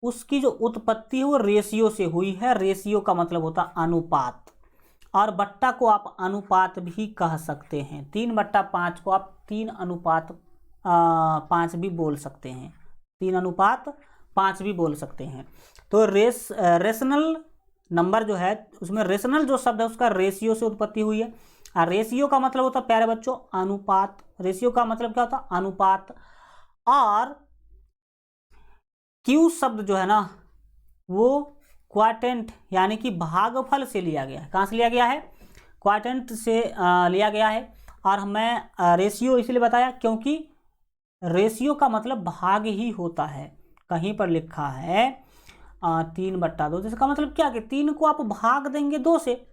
[SPEAKER 1] उसकी जो उत्पत्ति है वो रेशियो से हुई है। रेशियो का मतलब होता अनुपात, और बट्टा को आप अनुपात भी कह सकते हैं। 3/5 को आप 3:5 भी बोल सकते हैं, 3:5 भी बोल सकते हैं। तो रेशनल नंबर जो है उसमें रेशनल जो शब्द है उसका रेशियो से उत्पत्ति हुई है। और रेशियो का मतलब होता है प्यारे बच्चों अनुपात। रेशियो का मतलब क्या होता है? अनुपात। और Q शब्द जो है ना वो क्वाटेंट यानी कि भागफल से लिया गया है। कहाँ से लिया गया है? क्वाटेंट से लिया गया है। और मैं रेशियो इसलिए बताया क्योंकि रेशियो का मतलब भाग ही होता है। कहीं पर लिखा है 3/2, तो इसका मतलब क्या कि 3 को आप भाग देंगे 2 से,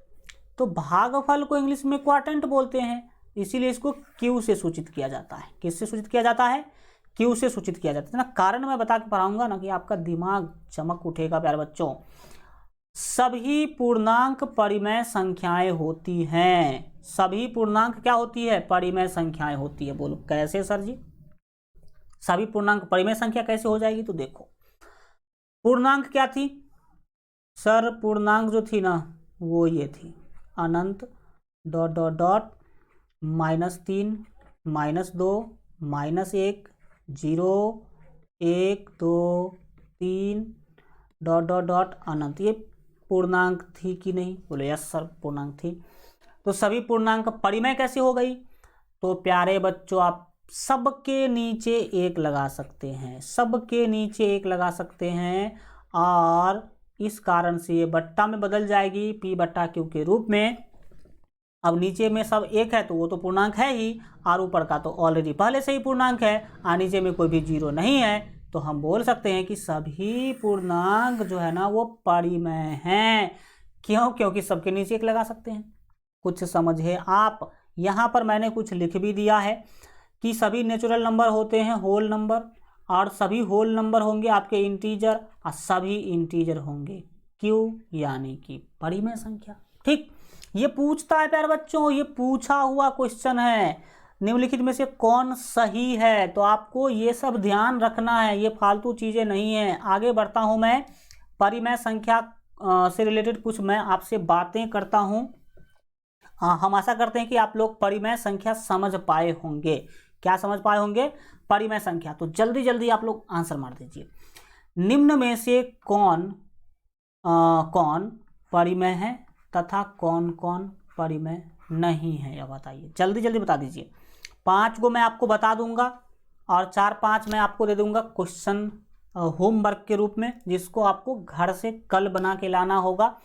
[SPEAKER 1] तो भागफल को इंग्लिश में क्वाटेंट बोलते हैं, इसीलिए इसको Q से सूचित किया जाता है। किससे सूचित किया जाता है? Q से सूचित किया जाता है ना। कारण मैं बता के पढ़ाऊंगा ना कि आपका दिमाग चमक उठेगा प्यारे बच्चों। सभी पूर्णांक परिमेय संख्याएं होती हैं। सभी पूर्णांक क्या होती है? परिमेय संख्याएं होती है। बोलो कैसे सर जी? सभी पूर्णांक परिमेय संख्या कैसे हो जाएगी? तो देखो, पूर्णांक क्या थी सर? पूर्णांक जो थी ना वो ये थी अनंत डॉट -3 -2 -1 0 1 2 3 डॉट अनंत। ये पूर्णांक थी कि नहीं? बोले यस सर पूर्णांक थी। तो सभी पूर्णांक परिमेय कैसे हो गई? तो प्यारे बच्चों आप सबके नीचे 1 लगा सकते हैं, सबके नीचे 1 लगा सकते हैं, और इस कारण से ये बट्टा में बदल जाएगी P/Q के रूप में। अब नीचे में सब 1 है तो वो तो पूर्णांक है ही, और ऊपर का तो ऑलरेडी पहले से ही पूर्णांक है, और नीचे में कोई भी 0 नहीं है, तो हम बोल सकते हैं कि सभी पूर्णांक जो है ना वो परिमेय हैं। क्यों? क्योंकि सबके नीचे 1 लगा सकते हैं। कुछ समझे आप? यहाँ पर मैंने कुछ लिख भी दिया है कि सभी नेचुरल नंबर होते हैं होल नंबर, और सभी होल नंबर होंगे आपके इंटीजर, और सभी इंटीजर होंगे Q यानी कि परिमेय संख्या। ठीक, ये पूछता है प्यारे बच्चों, ये पूछा हुआ क्वेश्चन है, निम्नलिखित में से कौन सही है? तो आपको ये सब ध्यान रखना है, ये फालतू चीज़ें नहीं है। आगे बढ़ता हूँ मैं, परिमेय संख्या से रिलेटेड कुछ मैं आपसे बातें करता हूँ। हम आशा करते हैं कि आप लोग परिमेय संख्या समझ पाए होंगे। क्या समझ पाए होंगे? परिमेय संख्या। तो जल्दी जल्दी आप लोग आंसर मार दीजिए। निम्न में से कौन परिमेय है तथा कौन कौन परिमेय नहीं है, यह बताइए, जल्दी जल्दी बता दीजिए। 5 को मैं आपको बता दूंगा और 4-5 मैं आपको दे दूंगा क्वेश्चन होमवर्क के रूप में, जिसको आपको घर से कल बना के लाना होगा।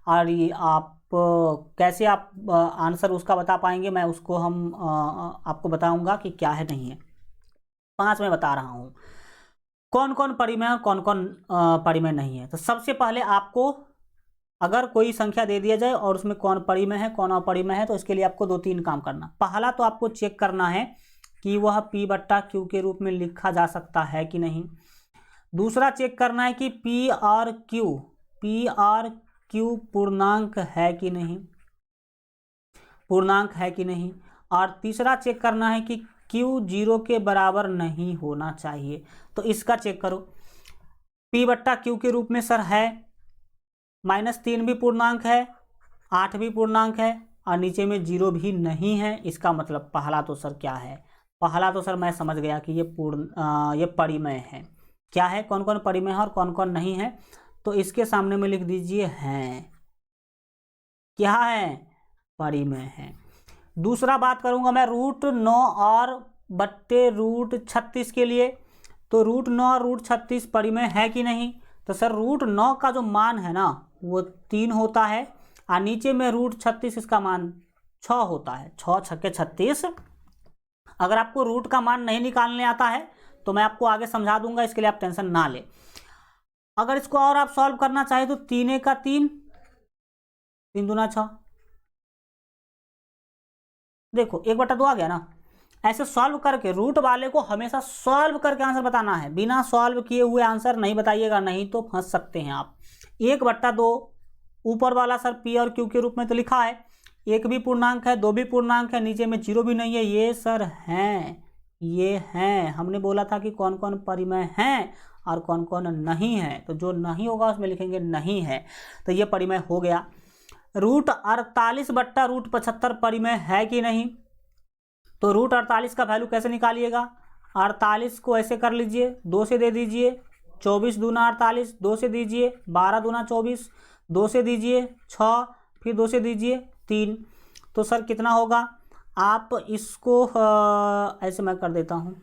[SPEAKER 1] और ये आप कैसे आप आंसर उसका बता पाएंगे, मैं उसको हम आपको बताऊंगा कि क्या है नहीं है। 5 मैं बता रहा हूँ कौन कौन परिमेय और कौन कौन परिमेय नहीं है। तो सबसे पहले आपको अगर कोई संख्या दे दिया जाए और उसमें कौन परिमेय है कौन अपरिमेय है, तो इसके लिए आपको 2-3 काम करना। पहला तो आपको चेक करना है कि वह P बट्टा Q के रूप में लिखा जा सकता है कि नहीं। दूसरा चेक करना है कि P और Q पूर्णांक है कि नहीं, पूर्णांक है कि नहीं। और तीसरा चेक करना है कि Q 0 के बराबर नहीं होना चाहिए। तो इसका चेक करो, P बट्टा Q के रूप में सर है, -3 भी पूर्णांक है, 8 भी पूर्णांक है और नीचे में 0 भी नहीं है। इसका मतलब पहला तो सर क्या है, पहला तो सर मैं समझ गया कि ये परिमेय है। क्या है, कौन कौन परिमेय है और कौन कौन नहीं है। तो इसके सामने में लिख दीजिए हैं, क्या है, परिमेय है। दूसरा बात करूंगा मैं √9 और बट्टे √36 के लिए। तो √9 और √36 परिमेय है कि नहीं। तो सर √9 का जो मान है ना वो 3 होता है और नीचे में √36 इसका मान 6 होता है। 6 छक्के 36। अगर आपको रूट का मान नहीं निकालने आता है तो मैं आपको आगे समझा दूंगा, इसके लिए आप टेंशन ना ले। अगर इसको और आप सॉल्व करना चाहे तो 3 का 3, 3 दूना 6, देखो 1/2 आ गया ना। ऐसे सॉल्व करके रूट वाले को हमेशा सॉल्व करके आंसर बताना है, बिना सॉल्व किए हुए आंसर नहीं बताइएगा, नहीं तो फंस सकते हैं आप। 1/2 ऊपर वाला सर P और Q के रूप में तो लिखा है, 1 भी पूर्णांक है, 2 भी पूर्णांक है, नीचे में 0 भी नहीं है। ये सर हैं, ये हैं। हमने बोला था कि कौन कौन परिमेय हैं और कौन कौन नहीं है। तो जो नहीं होगा उसमें लिखेंगे नहीं है। तो ये परिमेय हो गया। √48 बट्टा √75 परिमेय है कि नहीं। तो √48 का वैल्यू कैसे निकालिएगा, 48 को ऐसे कर लीजिए, 2 से दे दीजिए, 24 दूना 48, 2 से दीजिए, 12 दूना 24, 2 से दीजिए 6, फिर 2 से दीजिए 3। तो सर कितना होगा, आप इसको ऐसे मैं कर देता हूँ,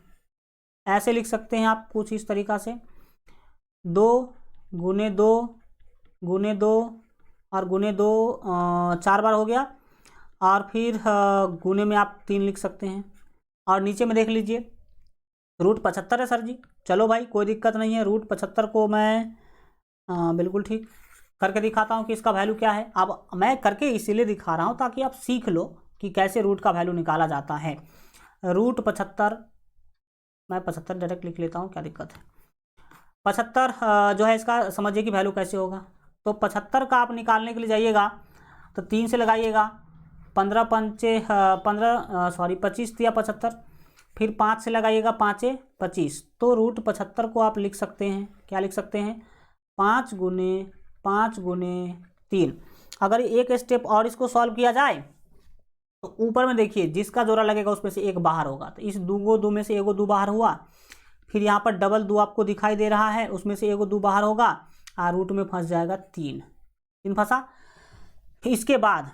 [SPEAKER 1] ऐसे लिख सकते हैं आप कुछ इस तरीक़ा से, 2 गुने 2 गुने 2 और गुने 2 4 बार हो गया, और फिर गुने में आप 3 लिख सकते हैं। और नीचे में देख लीजिए √75 है सर जी। चलो भाई कोई दिक्कत नहीं है, √75 को मैं बिल्कुल ठीक करके दिखाता हूँ कि इसका वैल्यू क्या है। अब मैं करके इसीलिए दिखा रहा हूँ ताकि आप सीख लो कि कैसे रूट का वैल्यू निकाला जाता है। √75, मैं 75 डायरेक्ट लिख लेता हूँ, क्या दिक्कत है। 75 जो है इसका समझिए कि वैल्यू कैसे होगा। तो 75 का आप निकालने के लिए जाइएगा तो 3 से लगाइएगा, 25 दिया 75, फिर 5 से लगाइएगा, 5 25। तो √75 को आप लिख सकते हैं, क्या लिख सकते हैं, 5 गुने 3। अगर एक स्टेप और इसको सॉल्व किया जाए तो ऊपर में देखिए जिसका जोड़ा लगेगा उसमें से एक बाहर होगा। तो इस 2 में से 1 2 बाहर हुआ, फिर यहाँ पर डबल 2 आपको दिखाई दे रहा है, उसमें से 1 2 बाहर होगा और रूट में फंस जाएगा 3 फंसा। इसके बाद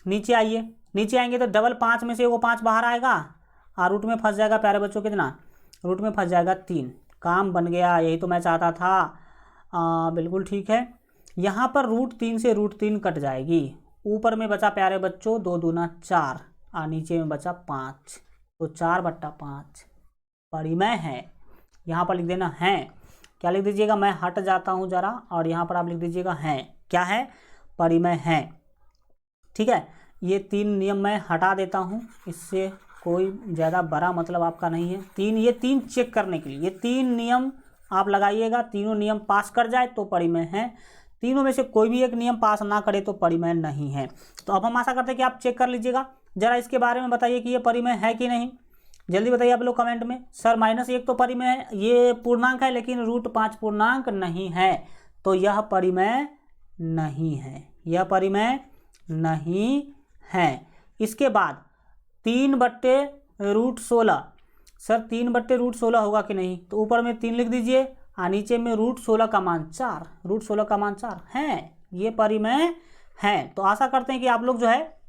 [SPEAKER 1] नीचे आइए, नीचे आएंगे तो डबल 5 में से 5 बाहर आएगा और रूट में फंस जाएगा प्यारे बच्चों कितना, रूट में फंस जाएगा 3। काम बन गया, यही तो मैं चाहता था। बिल्कुल ठीक है। यहाँ पर √3 से √3 कट जाएगी, ऊपर में बचा प्यारे बच्चों 2 दूना 4 और नीचे में बचा 5। तो 4/5 परिमेय है। यहाँ पर लिख देना है, क्या लिख दीजिएगा, मैं हट जाता हूँ ज़रा और यहाँ पर आप लिख दीजिएगा है, क्या है, परिमेय है। ठीक है, ये 3 नियम मैं हटा देता हूँ, इससे कोई ज़्यादा बड़ा मतलब आपका नहीं है। ये 3 चेक करने के लिए ये 3 नियम आप लगाइएगा, तीनों नियम पास कर जाए तो परिमेय है, तीनों में से कोई भी एक नियम पास ना करे तो परिमेय नहीं है। तो अब हम आशा करते हैं कि आप चेक कर लीजिएगा। ज़रा इसके बारे में बताइए कि ये परिमेय है कि नहीं, जल्दी बताइए आप लोग कमेंट में। सर -1 तो परिमेय है, ये पूर्णांक है लेकिन √5 पूर्णांक नहीं है, तो यह परिमेय नहीं है, यह परिमेय नहीं है। इसके बाद 3/√16, सर 3/√16 होगा कि नहीं। तो ऊपर में 3 लिख दीजिए और नीचे में √16 का मान 4, √16 का मान 4 है, ये परिमेय है। तो आशा करते हैं कि आप लोग जो है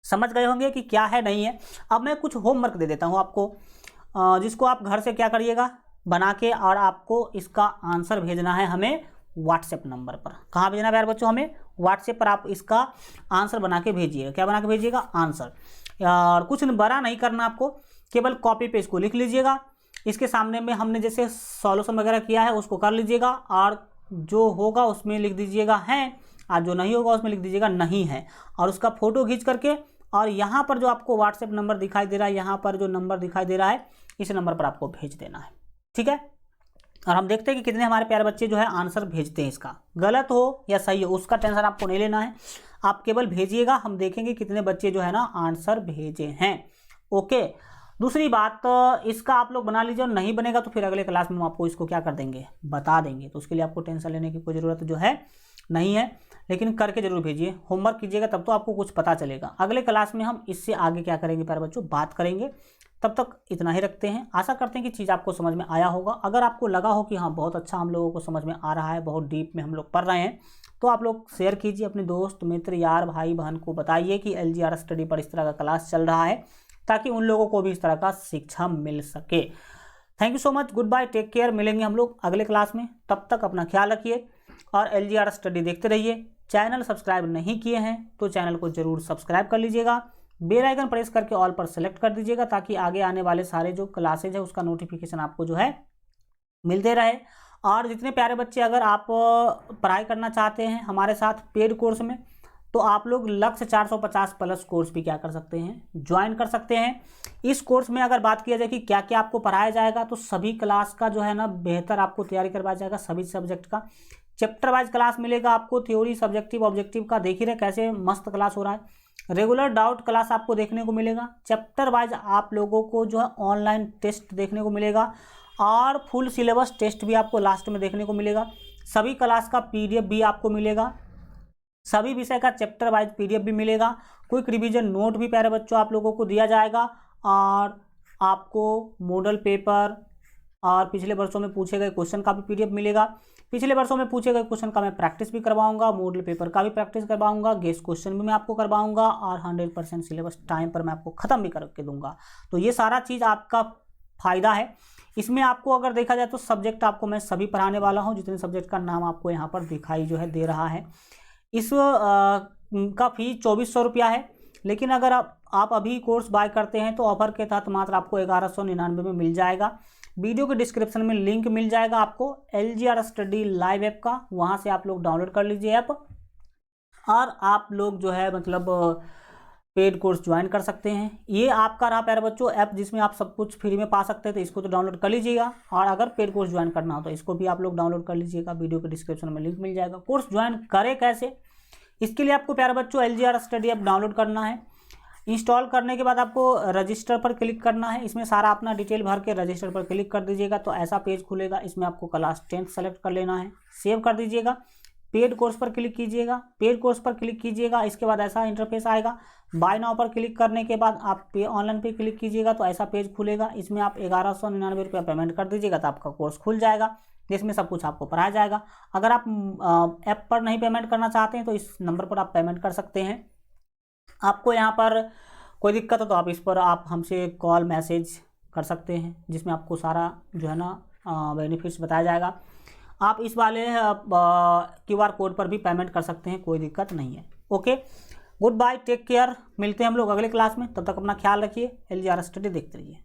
[SPEAKER 1] समझ गए होंगे कि क्या है नहीं है। अब मैं कुछ होमवर्क दे देता हूँ आपको, जिसको आप घर से क्या करिएगा बना के, और आपको इसका आंसर भेजना है हमें व्हाट्सएप नंबर पर। कहाँ भेजना है यार बच्चों, हमें व्हाट्सएप पर आप इसका आंसर बना के भेजिएगा। क्या बना के भेजिएगा, आंसर। और कुछ बड़ा नहीं करना आपको, केवल कॉपी पे इसको लिख लीजिएगा, इसके सामने में हमने जैसे सॉल्यूशन वगैरह किया है उसको कर लीजिएगा, और जो होगा उसमें लिख दीजिएगा है और जो नहीं होगा उसमें लिख दीजिएगा नहीं है, और उसका फ़ोटो खींच करके और यहाँ पर जो आपको व्हाट्सएप नंबर दिखाई दे रहा है, यहाँ पर जो नंबर दिखाई दे रहा है, इस नंबर पर आपको भेज देना है। ठीक है, और हम देखते हैं कि कितने हमारे प्यारे बच्चे जो है आंसर भेजते हैं। इसका गलत हो या सही हो उसका टेंशन आपको नहीं लेना है, आप केवल भेजिएगा, हम देखेंगे कितने बच्चे जो है ना आंसर भेजे हैं। ओके, दूसरी बात, इसका आप लोग बना लीजिए, और नहीं बनेगा तो फिर अगले क्लास में हम आपको इसको क्या कर देंगे, बता देंगे। तो उसके लिए आपको टेंशन लेने की कोई ज़रूरत जो है नहीं है, लेकिन करके जरूर भेजिए, होमवर्क कीजिएगा, तब तो आपको कुछ पता चलेगा। अगले क्लास में हम इससे आगे क्या करेंगे प्यारे बच्चों, बात करेंगे। तब तक इतना ही रखते हैं। आशा करते हैं कि चीज़ आपको समझ में आया होगा। अगर आपको लगा हो कि हाँ बहुत अच्छा हम लोगों को समझ में आ रहा है, बहुत डीप में हम लोग पढ़ रहे हैं, तो आप लोग शेयर कीजिए अपने दोस्त मित्र यार भाई बहन को, बताइए कि LGR स्टडी पर इस तरह का क्लास चल रहा है, ताकि उन लोगों को भी इस तरह का शिक्षा मिल सके। Thank you so much, goodbye, take care. मिलेंगे हम लोग अगले क्लास में, तब तक अपना ख्याल रखिए और LGR स्टडी देखते रहिए। चैनल सब्सक्राइब नहीं किए हैं तो चैनल को जरूर सब्सक्राइब कर लीजिएगा, बेल आइकन प्रेस करके ऑल पर सेलेक्ट कर दीजिएगा, ताकि आगे आने वाले सारे जो क्लासेज है उसका नोटिफिकेशन आपको जो है मिलते रहे। और जितने प्यारे बच्चे अगर आप पढ़ाई करना चाहते हैं हमारे साथ पेड कोर्स में, तो आप लोग लक्ष्य 450 प्लस कोर्स भी क्या कर सकते हैं, ज्वाइन कर सकते हैं। इस कोर्स में अगर बात किया जाए कि क्या क्या आपको पढ़ाया जाएगा, तो सभी क्लास का जो है ना बेहतर आपको तैयारी करवाया जाएगा, सभी सब्जेक्ट का चैप्टर वाइज क्लास मिलेगा आपको, थ्योरी सब्जेक्टिव ऑब्जेक्टिव का। देख ही रहे कैसे मस्त क्लास हो रहा है। रेगुलर डाउट क्लास आपको देखने को मिलेगा, चैप्टर वाइज आप लोगों को जो है ऑनलाइन टेस्ट देखने को मिलेगा, और फुल सिलेबस टेस्ट भी आपको लास्ट में देखने को मिलेगा। सभी क्लास का PDF भी आपको मिलेगा, सभी विषय का चैप्टर वाइज PDF भी मिलेगा। क्विक रिवीजन नोट भी प्यारे बच्चों आप लोगों को दिया जाएगा, और आपको मॉडल पेपर और पिछले वर्षों में पूछे गए क्वेश्चन का भी PDF मिलेगा। पिछले वर्षों में पूछे गए क्वेश्चन का मैं प्रैक्टिस भी करवाऊंगा, मॉडल पेपर का भी प्रैक्टिस करवाऊंगा, गेस्ट क्वेश्चन भी मैं आपको करवाऊंगा, और 100% सिलेबस टाइम पर मैं आपको ख़त्म भी करके दूंगा। तो ये सारा चीज़ आपका फ़ायदा है। इसमें आपको अगर देखा जाए तो सब्जेक्ट आपको मैं सभी पढ़ाने वाला हूँ, जितने सब्जेक्ट का नाम आपको यहाँ पर दिखाई जो है दे रहा है। इस का फी 2400 रुपया है, लेकिन अगर आप अभी कोर्स बाय करते हैं तो ऑफर के तहत मात्र आपको 1199 में मिल जाएगा। वीडियो के डिस्क्रिप्शन में लिंक मिल जाएगा आपको LGR स्टडी लाइव ऐप का, वहाँ से आप लोग डाउनलोड कर लीजिए ऐप, और आप लोग जो है मतलब पेड कोर्स ज्वाइन कर सकते हैं। ये आपका रहा प्यारे बच्चों ऐप, जिसमें आप सब कुछ फ्री में पा सकते हैं, तो इसको तो डाउनलोड कर लीजिएगा। और अगर पेड कोर्स ज्वाइन करना हो तो इसको भी आप लोग डाउनलोड कर लीजिएगा, वीडियो के डिस्क्रिप्शन में लिंक मिल जाएगा। कोर्स ज्वाइन करें कैसे, इसके लिए आपको प्यारे बच्चों LGR स्टडी ऐप डाउनलोड करना है। इंस्टॉल करने के बाद आपको रजिस्टर पर क्लिक करना है, इसमें सारा अपना डिटेल भर के रजिस्टर पर क्लिक कर दीजिएगा, तो ऐसा पेज खुलेगा। इसमें आपको क्लास 10 सेलेक्ट कर लेना है, सेव कर दीजिएगा, पेड कोर्स पर क्लिक कीजिएगा, पेड कोर्स पर क्लिक कीजिएगा। इसके बाद ऐसा इंटरफेस आएगा। बाय नाउ पर क्लिक करने के बाद आप पे ऑनलाइन पे क्लिक कीजिएगा, तो ऐसा पेज खुलेगा। इसमें आप 1199 रुपया पेमेंट कर दीजिएगा, तो आपका कोर्स खुल जाएगा, जिसमें सब कुछ आपको पढ़ाया जाएगा। अगर आप ऐप पर नहीं पेमेंट करना चाहते हैं तो इस नंबर पर आप पेमेंट कर सकते हैं। आपको यहाँ पर कोई दिक्कत हो तो आप इस पर आप हमसे कॉल मैसेज कर सकते हैं, जिसमें आपको सारा जो है ना बेनिफिट्स बताया जाएगा। आप इस वाले QR कोड पर भी पेमेंट कर सकते हैं, कोई दिक्कत नहीं है। Okay, goodbye, take care. मिलते हैं हम लोग अगले क्लास में, तब तक अपना ख्याल रखिए। LGR स्टडी देखते रहिए।